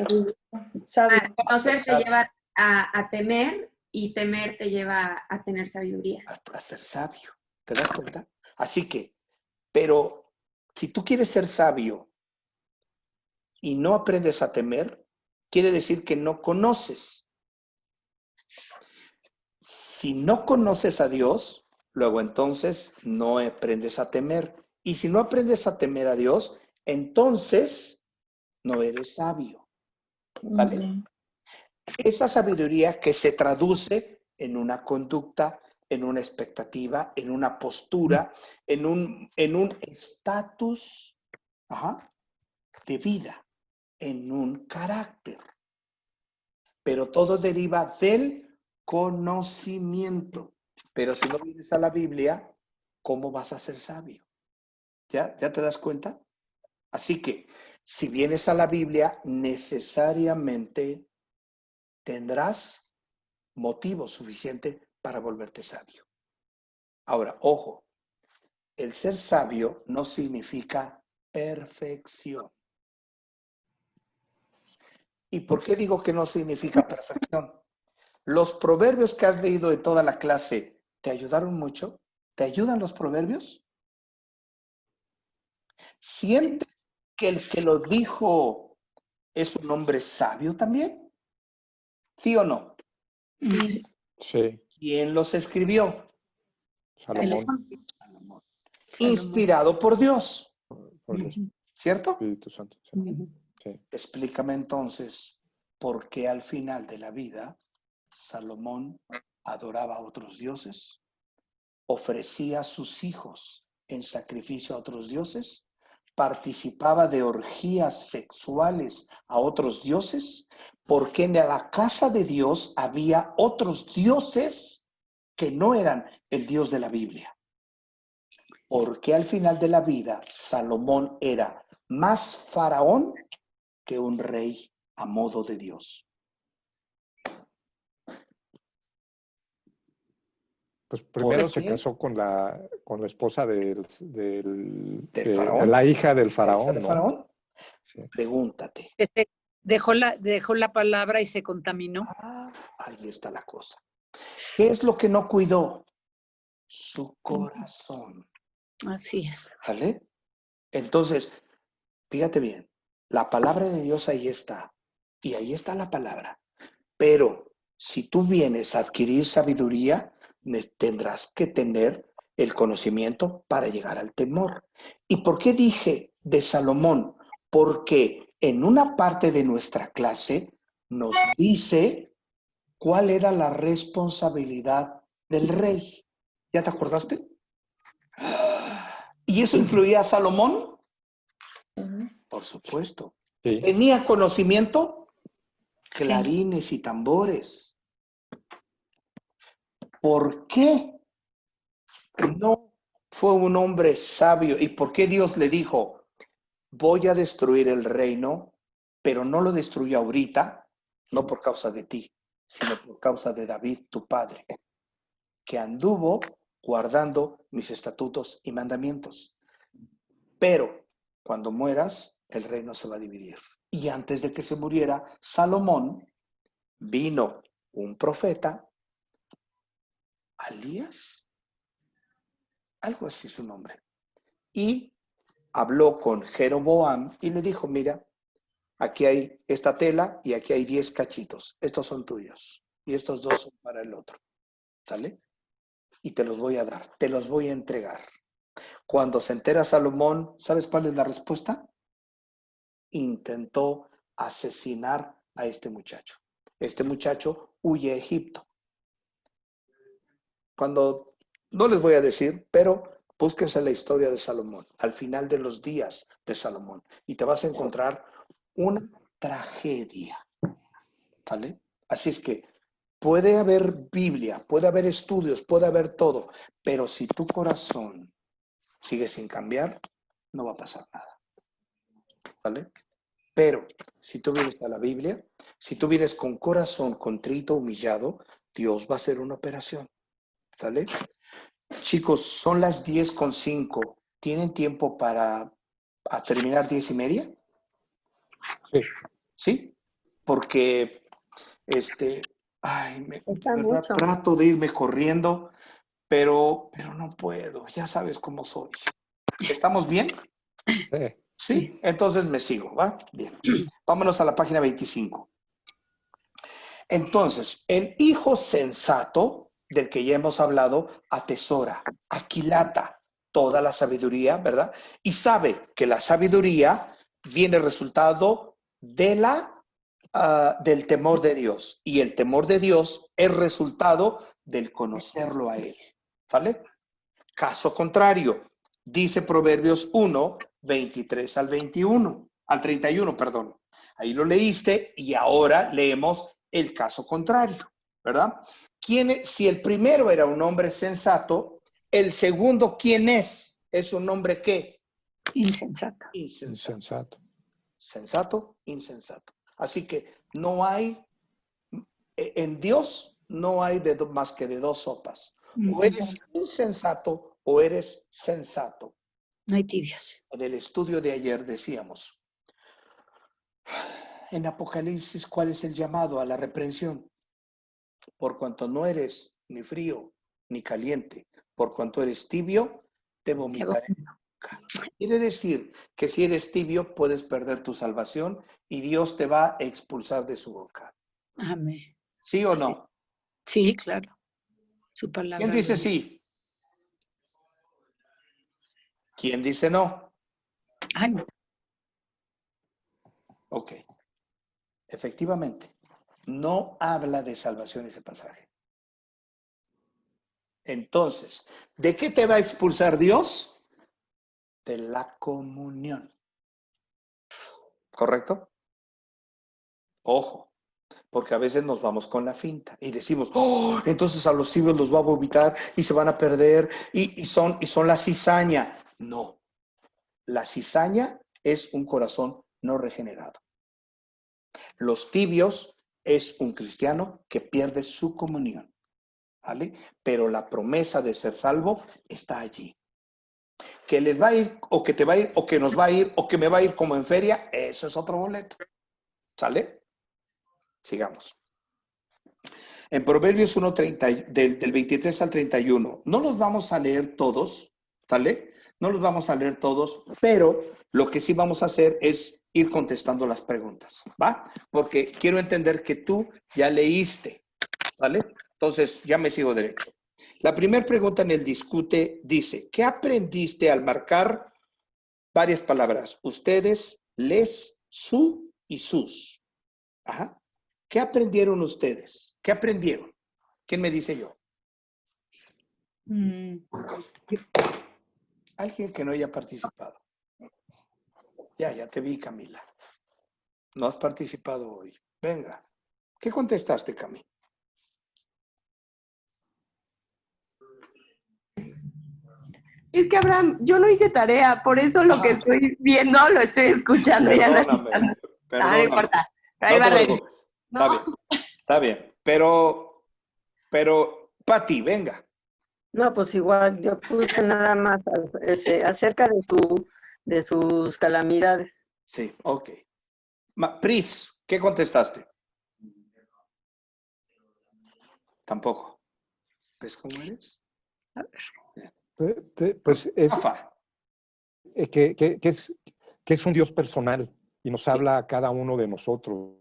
sabio. Conocer te lleva a temer, y temer te lleva a tener sabiduría. A ser sabio. ¿Te das cuenta? Así que, pero si tú quieres ser sabio y no aprendes a temer, quiere decir que no conoces. Si no conoces a Dios, luego entonces no aprendes a temer. Y si no aprendes a temer a Dios, entonces no eres sabio. ¿Vale? Esa sabiduría que se traduce en una conducta, en una expectativa, en una postura, en un estatus de vida, en un carácter. Pero todo deriva del conocimiento. Pero si no vienes a la Biblia, ¿cómo vas a ser sabio? ¿Ya te das cuenta? Así que, si vienes a la Biblia, necesariamente tendrás motivo suficiente para volverte sabio. Ahora, ojo, el ser sabio no significa perfección. ¿Y por qué digo que no significa perfección? Los proverbios que has leído de toda la clase, ¿te ayudaron mucho? ¿Te ayudan los proverbios? ¿Sientes que el que lo dijo es un hombre sabio también? ¿Sí o no? Sí. ¿Quién los escribió? Salomón. Inspirado por Dios. Por Dios. ¿Cierto? Espíritu Santo. Sí. Explícame entonces por qué al final de la vida Salomón adoraba a otros dioses, ofrecía a sus hijos en sacrificio a otros dioses, participaba de orgías sexuales a otros dioses, porque en la casa de Dios había otros dioses que no eran el Dios de la Biblia. Porque al final de la vida Salomón era más faraón que un rey a modo de Dios. Pues primero ¿Por se qué? casó con la esposa de faraón. la hija del ¿La hija faraón, de ¿no? faraón? Sí. Pregúntate. Dejó la palabra y se contaminó. Ah, ahí está la cosa. ¿Qué es lo que no cuidó? Su corazón. Así es. ¿Vale? Entonces, fíjate bien, la palabra de Dios ahí está. Y ahí está la palabra. Pero si tú vienes a adquirir sabiduría, tendrás que tener el conocimiento para llegar al temor. ¿Y por qué dije de Salomón? Porque en una parte de nuestra clase nos dice cuál era la responsabilidad del rey. ¿Ya te acordaste? ¿Y eso incluía a Salomón? Por supuesto. Sí. ¿Tenía conocimiento? Clarines y tambores. ¿Por qué no fue un hombre sabio? ¿Y por qué Dios le dijo, voy a destruir el reino, pero no lo destruyo ahorita, no por causa de ti, sino por causa de David, tu padre, que anduvo guardando mis estatutos y mandamientos? Pero cuando mueras, el reino se va a dividir. Y antes de que se muriera Salomón, vino un profeta, Elías, algo así su nombre, y habló con Jeroboam y le dijo, mira, aquí hay esta tela y aquí hay 10 cachitos, estos son tuyos y estos 2 son para el otro, ¿sale? Y te los voy a dar, te los voy a entregar. Cuando se entera Salomón, ¿sabes cuál es la respuesta? Intentó asesinar a este muchacho. Este muchacho huye a Egipto. Cuando, no les voy a decir, pero búsquense la historia de Salomón, al final de los días de Salomón, y te vas a encontrar una tragedia, ¿vale? Así es que puede haber Biblia, puede haber estudios, puede haber todo, pero si tu corazón sigue sin cambiar, no va a pasar nada, ¿vale? Pero si tú vienes a la Biblia, si tú vienes con corazón contrito, humillado, Dios va a hacer una operación, ¿vale? Chicos, son las 10:05. ¿Tienen tiempo para terminar 10:30? Sí. ¿Sí? Porque, ay, de Está verdad mucho. trato de irme corriendo, pero no puedo. Ya sabes cómo soy. ¿Estamos bien? Sí. ¿Sí? Entonces me sigo, ¿va? Bien. Vámonos a la página 25. Entonces, el hijo sensato, del que ya hemos hablado, atesora, aquilata toda la sabiduría, ¿verdad? Y sabe que la sabiduría viene resultado de del temor de Dios. Y el temor de Dios es resultado del conocerlo a Él. ¿Vale? Caso contrario, dice Proverbios 1, 23 al 21, al 31, perdón. Ahí lo leíste y ahora leemos el caso contrario, ¿verdad? Si el primero era un hombre sensato, el segundo, ¿quién es? ¿Es un hombre qué? Insensato. Insensato. Sensato, insensato. Así que no hay, en Dios no hay más que de 2 sopas. O eres insensato o eres sensato. No hay tibios. En el estudio de ayer decíamos, en Apocalipsis, ¿cuál es el llamado a la reprensión? Por cuanto no eres ni frío ni caliente, por cuanto eres tibio, te vomitaré en la boca. Quiere decir que si eres tibio puedes perder tu salvación y Dios te va a expulsar de su boca. Amén. ¿Sí o no? Sí, claro. Su palabra. ¿Quién dice sí? ¿Quién dice no? Ay, no. Ok. Efectivamente, no habla de salvación ese pasaje. Entonces, ¿de qué te va a expulsar Dios? De la comunión. ¿Correcto? Ojo, porque a veces nos vamos con la finta y decimos, oh, entonces a los tibios los va a vomitar y se van a perder y son la cizaña. No, la cizaña es un corazón no regenerado. Los tibios es un cristiano que pierde su comunión. ¿vale? Pero la promesa de ser salvo está allí. Que les va a ir, o que te va a ir, o que nos va a ir, o que me va a ir como en feria, eso es otro boleto. ¿Sale? Sigamos. En Proverbios 1:30, del 23 al 31, no los vamos a leer todos, ¿sale? No los vamos a leer todos, pero lo que sí vamos a hacer es ir contestando las preguntas, ¿va? Porque quiero entender que tú ya leíste, ¿vale? Entonces, ya me sigo derecho. La primera pregunta en el discute dice, ¿qué aprendiste al marcar varias palabras? Ustedes, les, su y sus. Ajá. ¿Qué aprendieron ustedes? ¿Qué aprendieron? ¿Quién me dice yo? Alguien que no haya participado. Ya te vi, Camila. No has participado hoy. Venga. ¿Qué contestaste, Cami? Es que, Abraham, yo no hice tarea, por eso lo que estoy viendo lo estoy escuchando y analizando. Perdóname. No importa. Ahí No va te a reír. preocupes. No. Está bien. Pero, Pati, venga. No, pues igual, yo puse nada más acerca de sus calamidades. Sí, ok. Pris, ¿qué contestaste? Tampoco. ¿Ves cómo eres? A ver. Pues es que es un Dios personal y nos habla a cada uno de nosotros,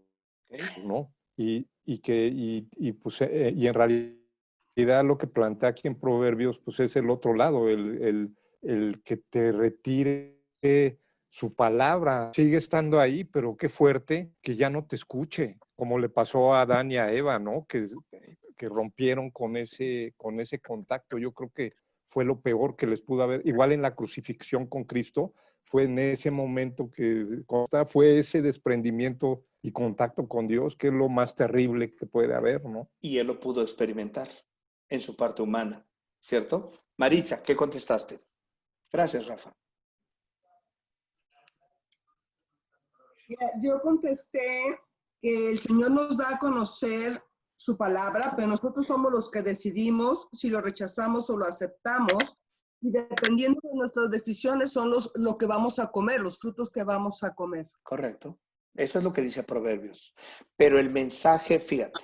¿no? Y en realidad lo que plantea aquí en Proverbios pues es el otro lado, el que te retire su palabra. Sigue estando ahí, pero qué fuerte que ya no te escuche, como le pasó a Adán y a Eva, ¿no? Que rompieron con ese contacto. Yo creo que fue lo peor que les pudo haber. Igual en la crucifixión con Cristo, fue en ese momento que fue ese desprendimiento y contacto con Dios, que es lo más terrible que puede haber, ¿no? Y él lo pudo experimentar en su parte humana, ¿cierto? Maritza, ¿qué contestaste? Gracias, Rafa. Yo contesté que el Señor nos da a conocer su palabra, pero nosotros somos los que decidimos si lo rechazamos o lo aceptamos, y dependiendo de nuestras decisiones son lo que vamos a comer, los frutos que vamos a comer. Correcto. Eso es lo que dice Proverbios. Pero el mensaje, fíjate,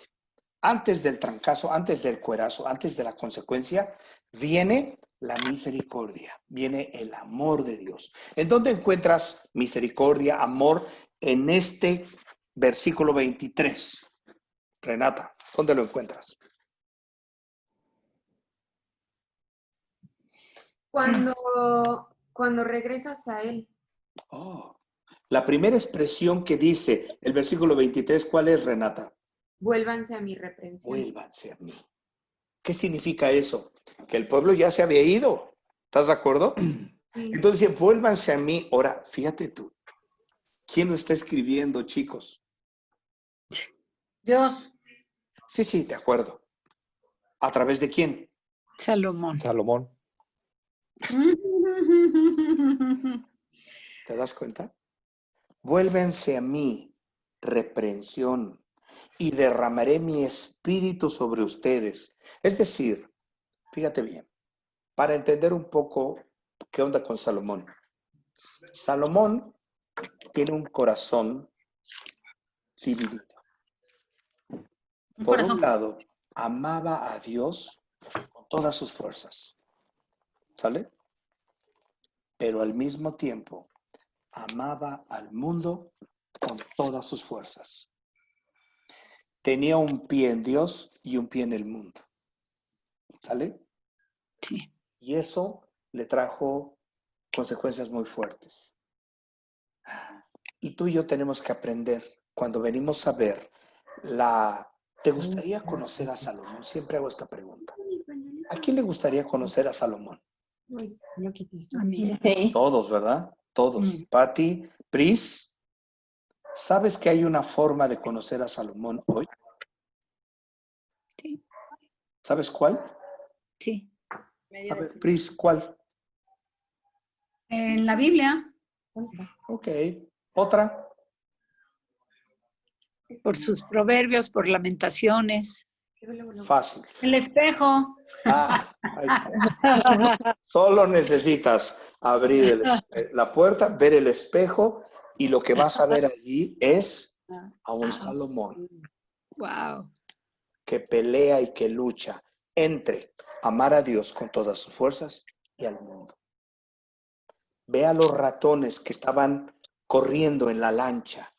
antes del trancazo, antes del cuerazo, antes de la consecuencia, viene la misericordia, viene el amor de Dios. ¿En dónde encuentras misericordia, amor? En este versículo 23. Renata, ¿dónde lo encuentras? Cuando regresas a Él. Oh, la primera expresión que dice el versículo 23, ¿cuál es, Renata? Vuélvanse a mi reprensión. Vuélvanse a mí. ¿Qué significa eso? Que el pueblo ya se había ido. ¿Estás de acuerdo? Sí. Entonces, vuélvanse a mí. Ahora, fíjate tú. ¿Quién lo está escribiendo, chicos? Dios. Sí, de acuerdo. ¿A través de quién? Salomón. ¿Te das cuenta? Vuélvense a mí, reprensión, y derramaré mi espíritu sobre ustedes. Es decir, fíjate bien, para entender un poco qué onda con Salomón. Salomón tiene un corazón dividido. Por un lado, amaba a Dios con todas sus fuerzas. ¿Sale? Pero al mismo tiempo, amaba al mundo con todas sus fuerzas. Tenía un pie en Dios y un pie en el mundo. ¿Sale? Sí. Y eso le trajo consecuencias muy fuertes. Y tú y yo tenemos que aprender, cuando venimos a ver ¿Te gustaría conocer a Salomón? Siempre hago esta pregunta. ¿A quién le gustaría conocer a Salomón? A mí. Todos, ¿verdad? Todos. Pati, Pris, ¿sabes que hay una forma de conocer a Salomón hoy? Sí. ¿Sabes cuál? Sí. A ver, Pris, ¿cuál? En la Biblia. Ok. ¿Otra? Por sus proverbios, por lamentaciones. Fácil. El espejo. Ahí está. Solo necesitas abrir la puerta, ver el espejo y lo que vas a ver allí es a un Salomón. Wow. Que pelea y que lucha entre amar a Dios con todas sus fuerzas y al mundo. Ve a los ratones que estaban corriendo en la lancha.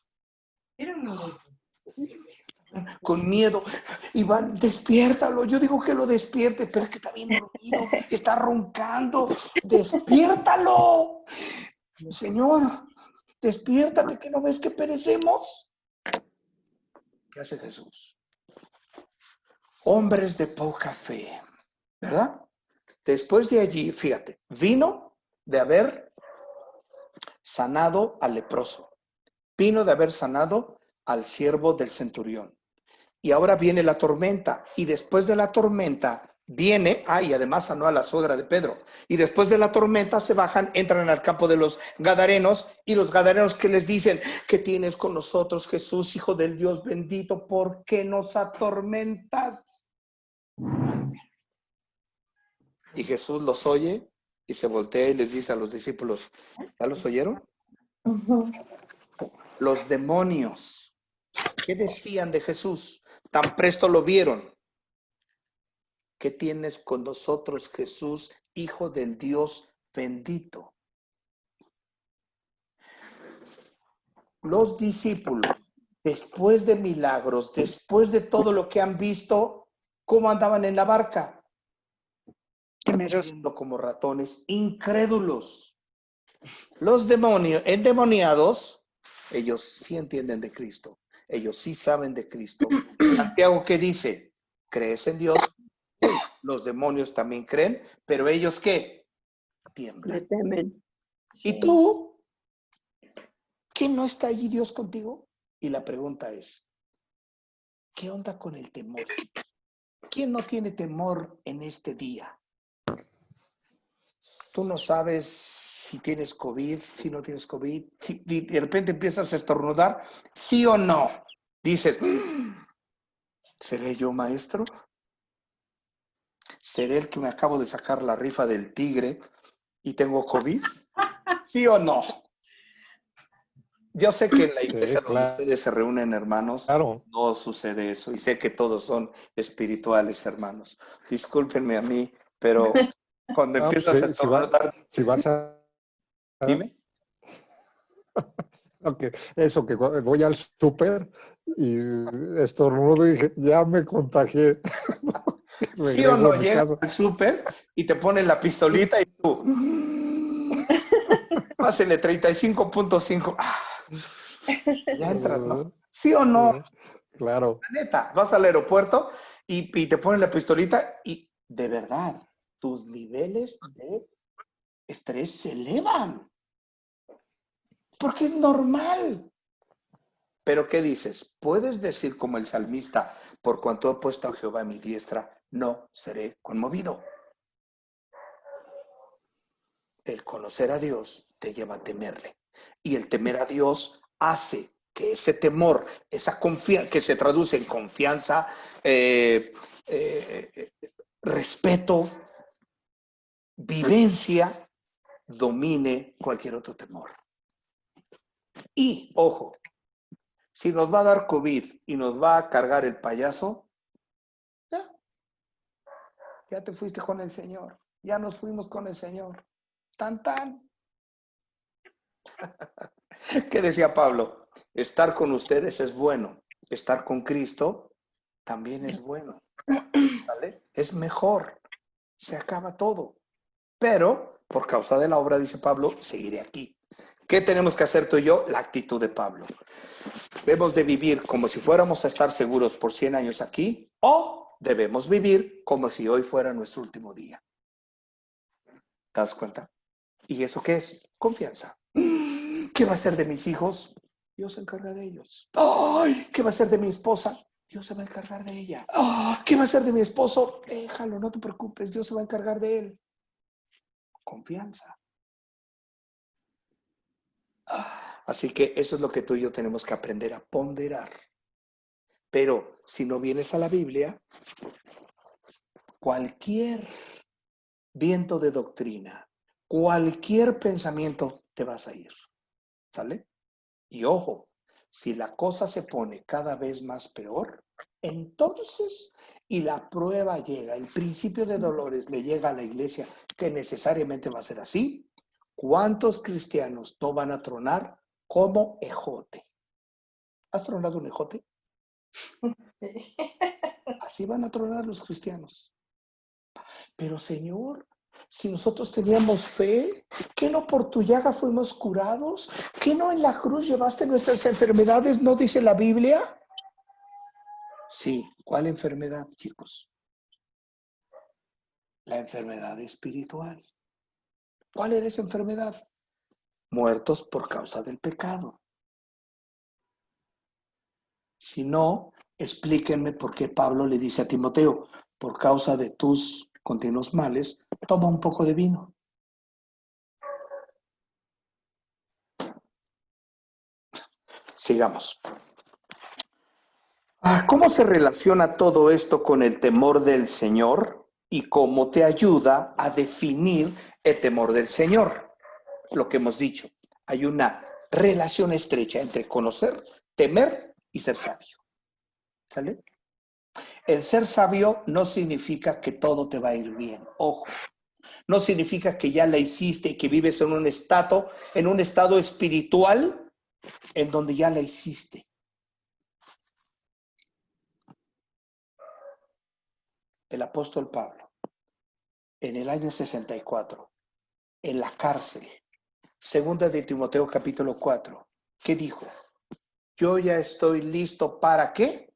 Con miedo. Iván, despiértalo. Yo digo que lo despierte, pero es que está bien dormido, está roncando. Despiértalo. Señor, despiértate, que no ves que perecemos. ¿Qué hace Jesús? Hombres de poca fe, ¿verdad? Después de allí, fíjate, vino de haber sanado al leproso, vino de haber sanado al siervo del centurión. Y ahora viene la tormenta, y después de la tormenta viene, y además sanó a la suegra de Pedro. Y después de la tormenta se bajan, entran al campo de los gadarenos, y los gadarenos que les dicen: ¿qué tienes con nosotros, Jesús, Hijo del Dios bendito? ¿Por qué nos atormentas? Y Jesús los oye y se voltea y les dice a los discípulos: ¿ya los oyeron? Los demonios, ¿qué decían de Jesús? Tan presto lo vieron. ¿Qué tienes con nosotros, Jesús, Hijo del Dios bendito? Los discípulos, después de milagros, después de todo lo que han visto, ¿cómo andaban en la barca? Temerosos. Como ratones, incrédulos. Los demonios, endemoniados, ellos sí entienden de Cristo. Ellos sí saben de Cristo. Santiago, ¿qué dice? ¿Crees en Dios? Los demonios también creen, pero ellos ¿qué? Tiemblan. Le temen. ¿Y tú? ¿Quién no está allí Dios contigo? Y la pregunta es, ¿qué onda con el temor? ¿Quién no tiene temor en este día? Tú no sabes si tienes COVID, si no tienes COVID, si de repente empiezas a estornudar, ¿sí o no? Dices, ¿seré yo, maestro? ¿Seré el que me acabo de sacar la rifa del tigre y tengo COVID? ¿Sí o no? Yo sé que en la iglesia donde ustedes se reúnen, hermanos, no sucede eso. Y sé que todos son espirituales, hermanos. Discúlpenme a mí, pero cuando empiezas a estornudar... Si vas a... Dime. Okay. Eso, que voy al súper y estornudo y dije, ya me contagié. ¿Sí o no? Llegas al súper y te ponen la pistolita y tú... Pásenle 35.5. Ya entras, ¿no? ¿Sí o no? Claro. La neta, vas al aeropuerto y te ponen la pistolita y de verdad, tus niveles de estrés se elevan. Porque es normal. Pero ¿qué dices? Puedes decir como el salmista: por cuanto he puesto a Jehová a mi diestra, no seré conmovido. El conocer a Dios te lleva a temerle. Y el temer a Dios hace que ese temor, esa confianza, que se traduce en confianza, respeto, vivencia, domine cualquier otro temor. Y, ojo, si nos va a dar COVID y nos va a cargar el payaso, ya te fuiste con el Señor. Ya nos fuimos con el Señor. Tan, tan. ¿Qué decía Pablo? Estar con ustedes es bueno. Estar con Cristo también es bueno. ¿Vale? Es mejor. Se acaba todo. Pero, por causa de la obra, dice Pablo, seguiré aquí. ¿Qué tenemos que hacer tú y yo? La actitud de Pablo. Debemos de vivir como si fuéramos a estar seguros por 100 años aquí, o debemos vivir como si hoy fuera nuestro último día. ¿Te das cuenta? ¿Y eso qué es? Confianza. ¿Qué va a ser de mis hijos? Dios se encarga de ellos. ¡Ay! ¿Qué va a ser de mi esposa? Dios se va a encargar de ella. ¡Oh! ¿Qué va a ser de mi esposo? Déjalo, no te preocupes, Dios se va a encargar de él. Confianza. Así que eso es lo que tú y yo tenemos que aprender a ponderar. Pero si no vienes a la Biblia, cualquier viento de doctrina, cualquier pensamiento te vas a ir, ¿sale? Y ojo, si la cosa se pone cada vez más peor, entonces, y la prueba llega, el principio de dolores le llega a la iglesia, que necesariamente va a ser así, ¿cuántos cristianos no van a tronar como ejote? ¿Has tronado un ejote? Sí. Así van a tronar los cristianos. Pero Señor, si nosotros teníamos fe, ¿qué no por tu llaga fuimos curados? ¿Qué no en la cruz llevaste nuestras enfermedades? ¿No dice la Biblia? Sí, ¿cuál enfermedad, chicos? La enfermedad espiritual. ¿Cuál era esa enfermedad? Muertos por causa del pecado. Si no, explíquenme por qué Pablo le dice a Timoteo, por causa de tus continuos males, toma un poco de vino. Sigamos. ¿Cómo se relaciona todo esto con el temor del Señor y cómo te ayuda a definir el temor del Señor? Lo que hemos dicho, hay una relación estrecha entre conocer, temer y ser sabio. ¿Sale? El ser sabio no significa que todo te va a ir bien. Ojo, no significa que ya la hiciste y que vives en un estado espiritual en donde ya la hiciste. El apóstol Pablo, en el año 64, en la cárcel, segunda de Timoteo capítulo 4, ¿qué dijo? Yo ya estoy listo ¿para qué?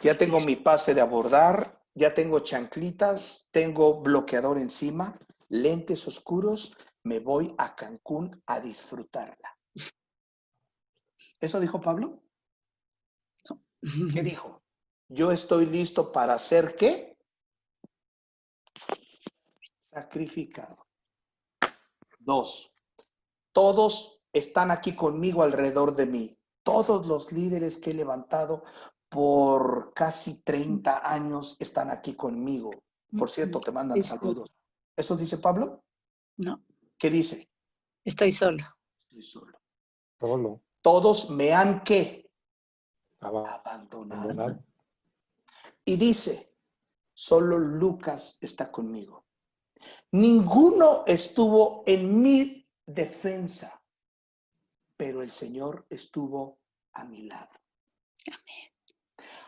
Ya tengo mi pase de abordar, ya tengo chanclitas, tengo bloqueador encima, lentes oscuros, me voy a Cancún a disfrutarla. ¿Eso dijo Pablo? ¿Qué dijo? Yo estoy listo para hacer ¿qué? Sacrificado. 2. Todos están aquí conmigo alrededor de mí. Todos los líderes que he levantado por casi 30 años están aquí conmigo. Por cierto, te mandan saludos. ¿Eso dice Pablo? No. ¿Qué dice? Estoy solo. Estoy solo. Solo. Todos me han ¿qué? Abandonado. Y dice, solo Lucas está conmigo. Ninguno estuvo en mi defensa, pero el Señor estuvo a mi lado. Amén.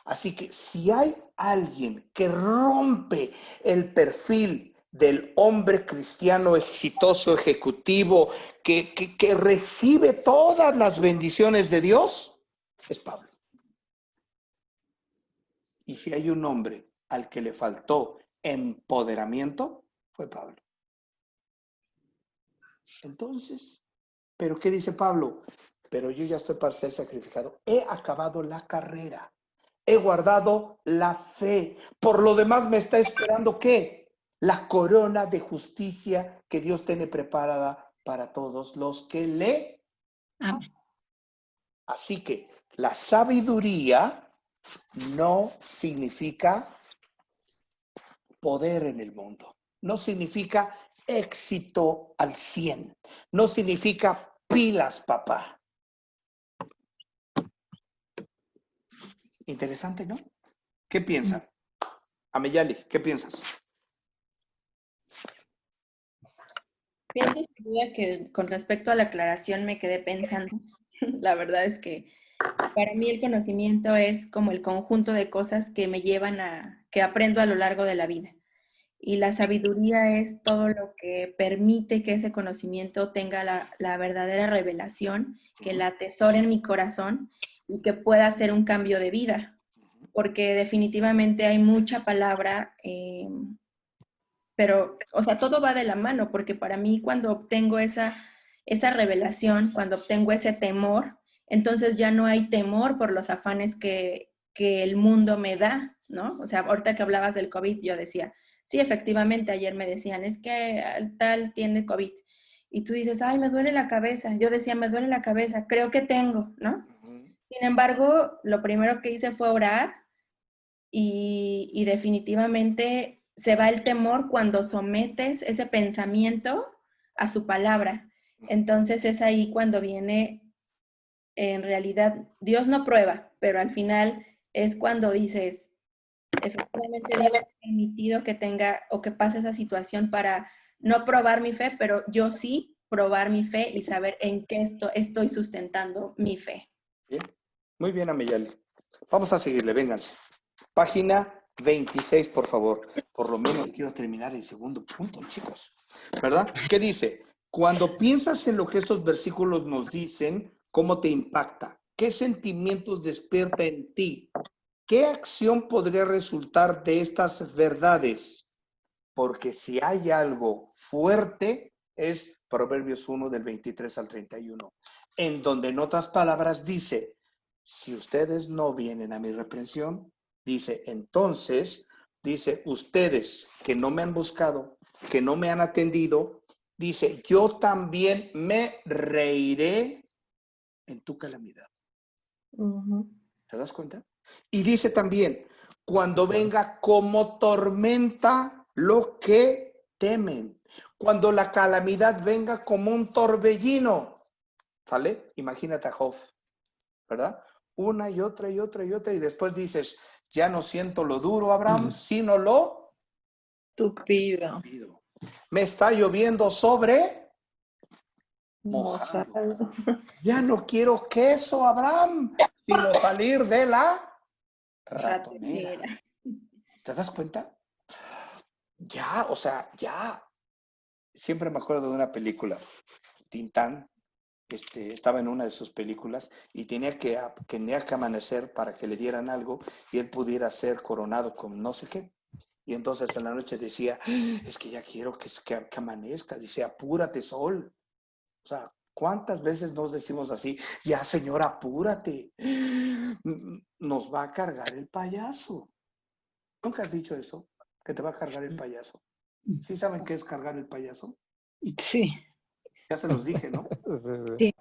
Así que si hay alguien que rompe el perfil del hombre cristiano exitoso, ejecutivo, que recibe todas las bendiciones de Dios, es Pablo. Y si hay un hombre al que le faltó empoderamiento, fue Pablo. Entonces, ¿pero qué dice Pablo? Pero yo ya estoy para ser sacrificado. He acabado la carrera. He guardado la fe. Por lo demás me está esperando ¿qué? La corona de justicia que Dios tiene preparada para todos los que le aman. Así que la sabiduría no significa poder en el mundo. No significa éxito al 100. No significa pilas, papá. Interesante, ¿no? ¿Qué piensan? Ameyali, ¿qué piensas? Pienso sin duda que con respecto a la aclaración me quedé pensando. La verdad es que para mí el conocimiento es como el conjunto de cosas que me llevan que aprendo a lo largo de la vida. Y la sabiduría es todo lo que permite que ese conocimiento tenga la verdadera revelación, que la atesore en mi corazón y que pueda hacer un cambio de vida. Porque definitivamente hay mucha palabra, pero, o sea, todo va de la mano, porque para mí cuando obtengo esa revelación, cuando obtengo ese temor, entonces ya no hay temor por los afanes que el mundo me da, ¿no? O sea, ahorita que hablabas del COVID, yo decía, sí, efectivamente, ayer me decían, es que tal tiene COVID. Y tú dices, ay, me duele la cabeza. Yo decía, me duele la cabeza, creo que tengo, ¿no? Sin embargo, lo primero que hice fue orar y definitivamente se va el temor cuando sometes ese pensamiento a su palabra. Entonces es ahí cuando viene, en realidad, Dios no prueba, pero al final es cuando dices, efectivamente Dios ha permitido que tenga o que pase esa situación para no probar mi fe, pero yo sí probar mi fe y saber en qué estoy sustentando mi fe. Bien, muy bien, Ameyali. Vamos a seguirle, vénganse. Página 26, por favor. Por lo menos quiero terminar el segundo punto, chicos. ¿Verdad? ¿Qué dice? Cuando piensas en lo que estos versículos nos dicen, ¿cómo te impacta? ¿Qué sentimientos despierta en ti? ¿Qué acción podría resultar de estas verdades? Porque si hay algo fuerte, es Proverbios 1 del 23 al 31, en donde en otras palabras dice, si ustedes no vienen a mi reprensión, dice, entonces, dice, ustedes que no me han buscado, que no me han atendido, dice, yo también me reiré en tu calamidad. ¿Te das cuenta? Y dice también, cuando venga como tormenta lo que temen, cuando la calamidad venga como un torbellino, ¿vale? Imagínate a Job, ¿verdad? Una y otra y otra y otra, y después dices, ya no siento lo duro, Abraham, sino lo tupido. Me está lloviendo sobre mojado. Ya no quiero queso, Abraham, sino salir de la ratonera. ¿Te das cuenta? Ya, o sea, ya. Siempre me acuerdo de una película, Tintán, estaba en una de sus películas y tenía que amanecer para que le dieran algo y él pudiera ser coronado con no sé qué. Y entonces en la noche decía, es que ya quiero que amanezca. Dice, apúrate, sol. O sea, ¿cuántas veces nos decimos así? Ya, señor, apúrate. Nos va a cargar el payaso. ¿Nunca has dicho eso? Que te va a cargar el payaso. ¿Sí saben qué es cargar el payaso? Sí. Ya se los dije, ¿no? Sí.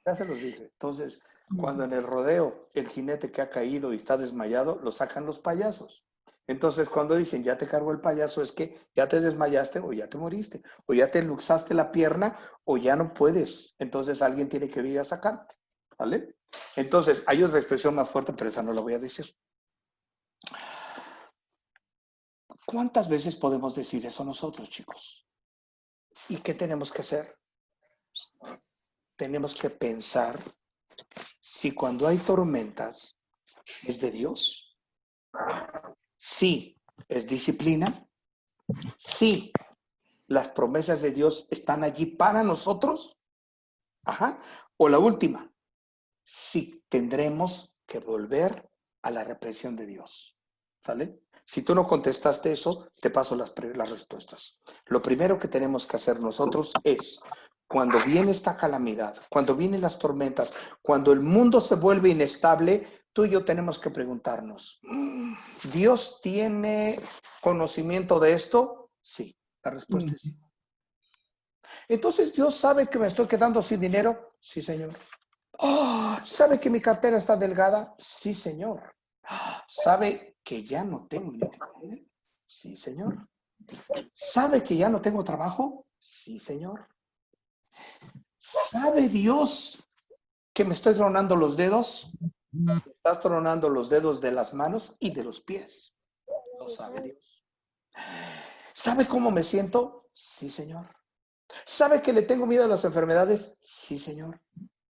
Ya se los dije. Entonces, cuando en el rodeo el jinete que ha caído y está desmayado, lo sacan los payasos. Entonces, cuando dicen ya te cargó el payaso, es que ya te desmayaste o ya te moriste, o ya te luxaste la pierna o ya no puedes. Entonces, alguien tiene que venir a sacarte, ¿vale? Entonces, hay otra expresión más fuerte, pero esa no la voy a decir. ¿Cuántas veces podemos decir eso nosotros, chicos? ¿Y qué tenemos que hacer? Tenemos que pensar si cuando hay tormentas es de Dios. Sí, es disciplina. Sí, las promesas de Dios están allí para nosotros. Ajá. O la última, si tendremos que volver a la represión de Dios. ¿Vale? Si tú no contestaste eso, te paso las respuestas. Lo primero que tenemos que hacer nosotros es, cuando viene esta calamidad, cuando vienen las tormentas, cuando el mundo se vuelve inestable, tú y yo tenemos que preguntarnos, ¿Dios tiene conocimiento de esto? Sí, la respuesta es sí. Entonces, ¿Dios sabe que me estoy quedando sin dinero? Sí, Señor. ¿Sabe que mi cartera está delgada? Sí, Señor. ¿Sabe que ya no tengo dinero? Sí, Señor. ¿Sabe que ya no tengo trabajo? Sí, Señor. ¿Sabe Dios que me estoy tronando los dedos? Estás tronando los dedos de las manos y de los pies. Lo sabe Dios. ¿Sabe cómo me siento? Sí, Señor. ¿Sabe que le tengo miedo a las enfermedades? Sí, Señor.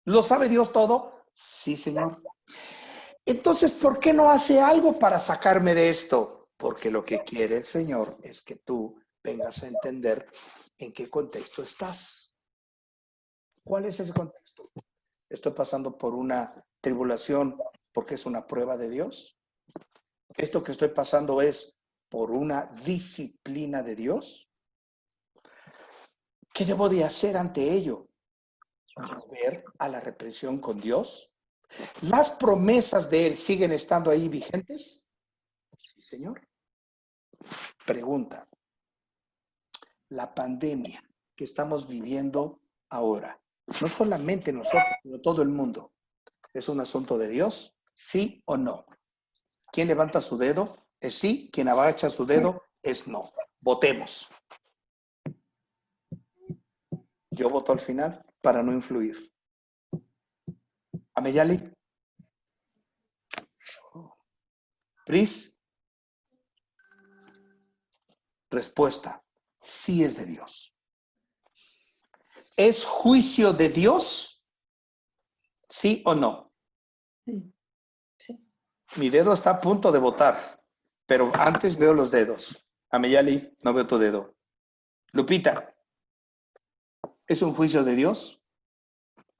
¿Lo sabe Dios todo? Sí, Señor. Entonces, ¿por qué no hace algo para sacarme de esto? Porque lo que quiere el Señor es que tú vengas a entender en qué contexto estás. ¿Cuál es ese contexto? ¿Estoy pasando por una tribulación porque es una prueba de Dios? ¿Esto que estoy pasando es por una disciplina de Dios? ¿Qué debo de hacer ante ello? ¿Volver a la represión con Dios? ¿Las promesas de Él siguen estando ahí vigentes? Sí, Señor. Pregunta. La pandemia que estamos viviendo ahora, no solamente nosotros, sino todo el mundo, ¿Es un asunto de Dios? ¿Sí o no? ¿Quién levanta su dedo? Es sí. ¿Quién agacha su dedo? Es no. Votemos. Yo voto al final para no influir. Ameyali. Pris. Respuesta. Sí es de Dios. ¿Es juicio de Dios? ¿Sí o no? Sí. Mi dedo está a punto de votar, pero antes veo los dedos. Ameyali, no veo tu dedo. Lupita, ¿es un juicio de Dios?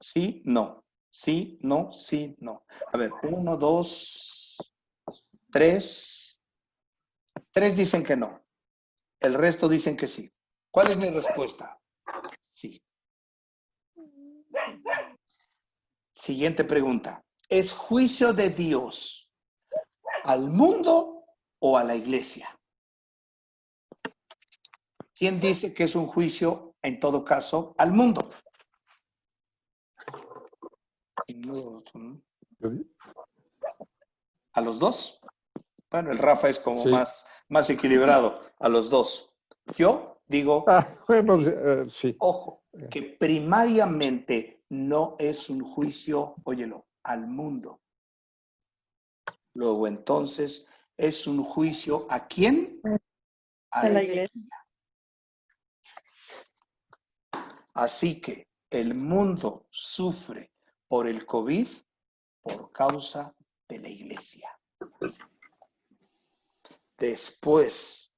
Sí, no. Sí, no, sí, no. A ver, 1, 2, 3. 3 dicen que no. El resto dicen que sí. ¿Cuál es mi respuesta? Sí. Siguiente pregunta. ¿Es juicio de Dios al mundo o a la iglesia? ¿Quién dice que es un juicio, en todo caso, al mundo? ¿A los dos? Bueno, el Rafa es como Sí. más equilibrado. A los dos. Yo digo, Bueno, sí. ojo, que primariamente no es un juicio, óyelo, al mundo. Luego, entonces, ¿es un juicio a quién? A la iglesia. Así que el mundo sufre por el COVID por causa de la iglesia. Después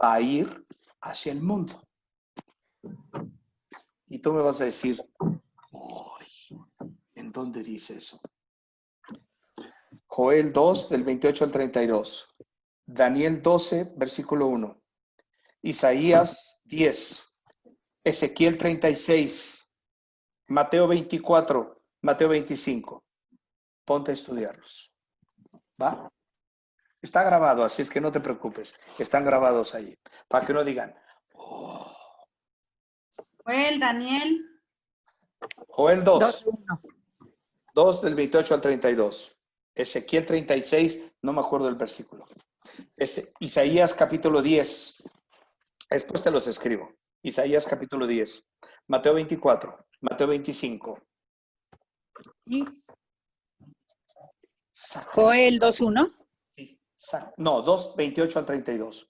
va a ir hacia el mundo. Y tú me vas a decir, ¿en dónde dice eso? Joel 2, del 28 al 32. Daniel 12, versículo 1. Isaías 10. Ezequiel 36. Mateo 24. Mateo 25. Ponte a estudiarlos. ¿Va? Está grabado, así es que no te preocupes. Están grabados ahí. Para que no digan, Joel, Daniel. Joel 2. 2 del 28 al 32. Ezequiel 36, no me acuerdo del versículo. Es Isaías capítulo 10. Después te los escribo. Isaías capítulo 10. Mateo 24. Mateo 25. Y Joel 2:1. No, 2, 28 al 32.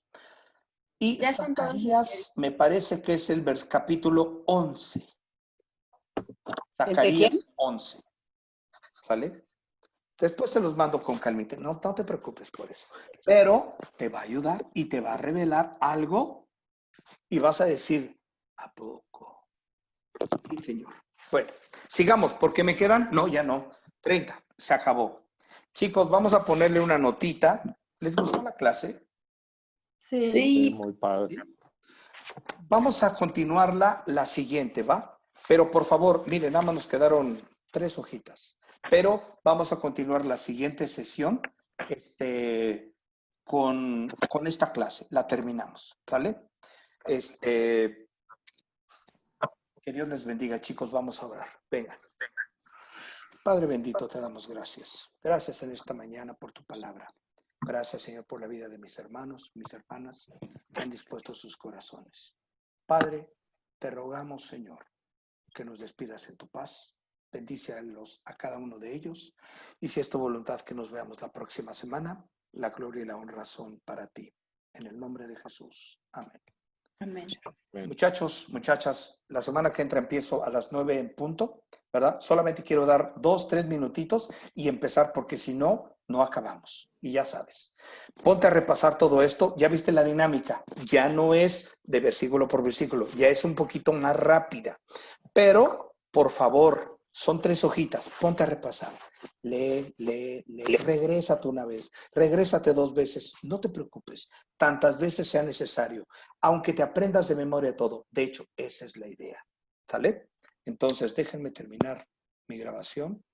Y Zacarías me parece que es el capítulo 11. Zacarías 11. ¿Vale? Después se los mando con calmita. No te preocupes por eso. Pero te va a ayudar y te va a revelar algo y vas a decir, ¿a poco? Sí, señor. Bueno, sigamos, porque me quedan, no, ya no, 30, se acabó. Chicos, vamos a ponerle una notita. ¿Les gustó la clase? Sí. Muy padre. Vamos a continuarla la siguiente, ¿va? Pero por favor, miren, nada más nos quedaron 3 hojitas. Pero vamos a continuar la siguiente sesión con esta clase. La terminamos, ¿vale? Que Dios les bendiga, chicos. Vamos a orar. Vengan. Padre bendito, te damos gracias. Gracias en esta mañana por tu palabra. Gracias, Señor, por la vida de mis hermanos, mis hermanas que han dispuesto sus corazones. Padre, te rogamos, Señor, que nos despidas en tu paz. Bendice a cada uno de ellos. Y si es tu voluntad que nos veamos la próxima semana, la gloria y la honra son para ti. En el nombre de Jesús. Amén. Amén. Muchachos, muchachas, la semana que entra empiezo a las 9 en punto, ¿verdad? Solamente quiero dar 2, 3 minutitos y empezar porque si no, no acabamos. Y ya sabes, ponte a repasar todo esto. Ya viste la dinámica. Ya no es de versículo por versículo, ya es un poquito más rápida. Pero, por favor, son 3 hojitas. Ponte a repasar. Lee. Regrésate una vez. Regrésate 2 veces. No te preocupes. Tantas veces sea necesario. Aunque te aprendas de memoria todo. De hecho, esa es la idea. ¿Sale? Entonces, déjenme terminar mi grabación.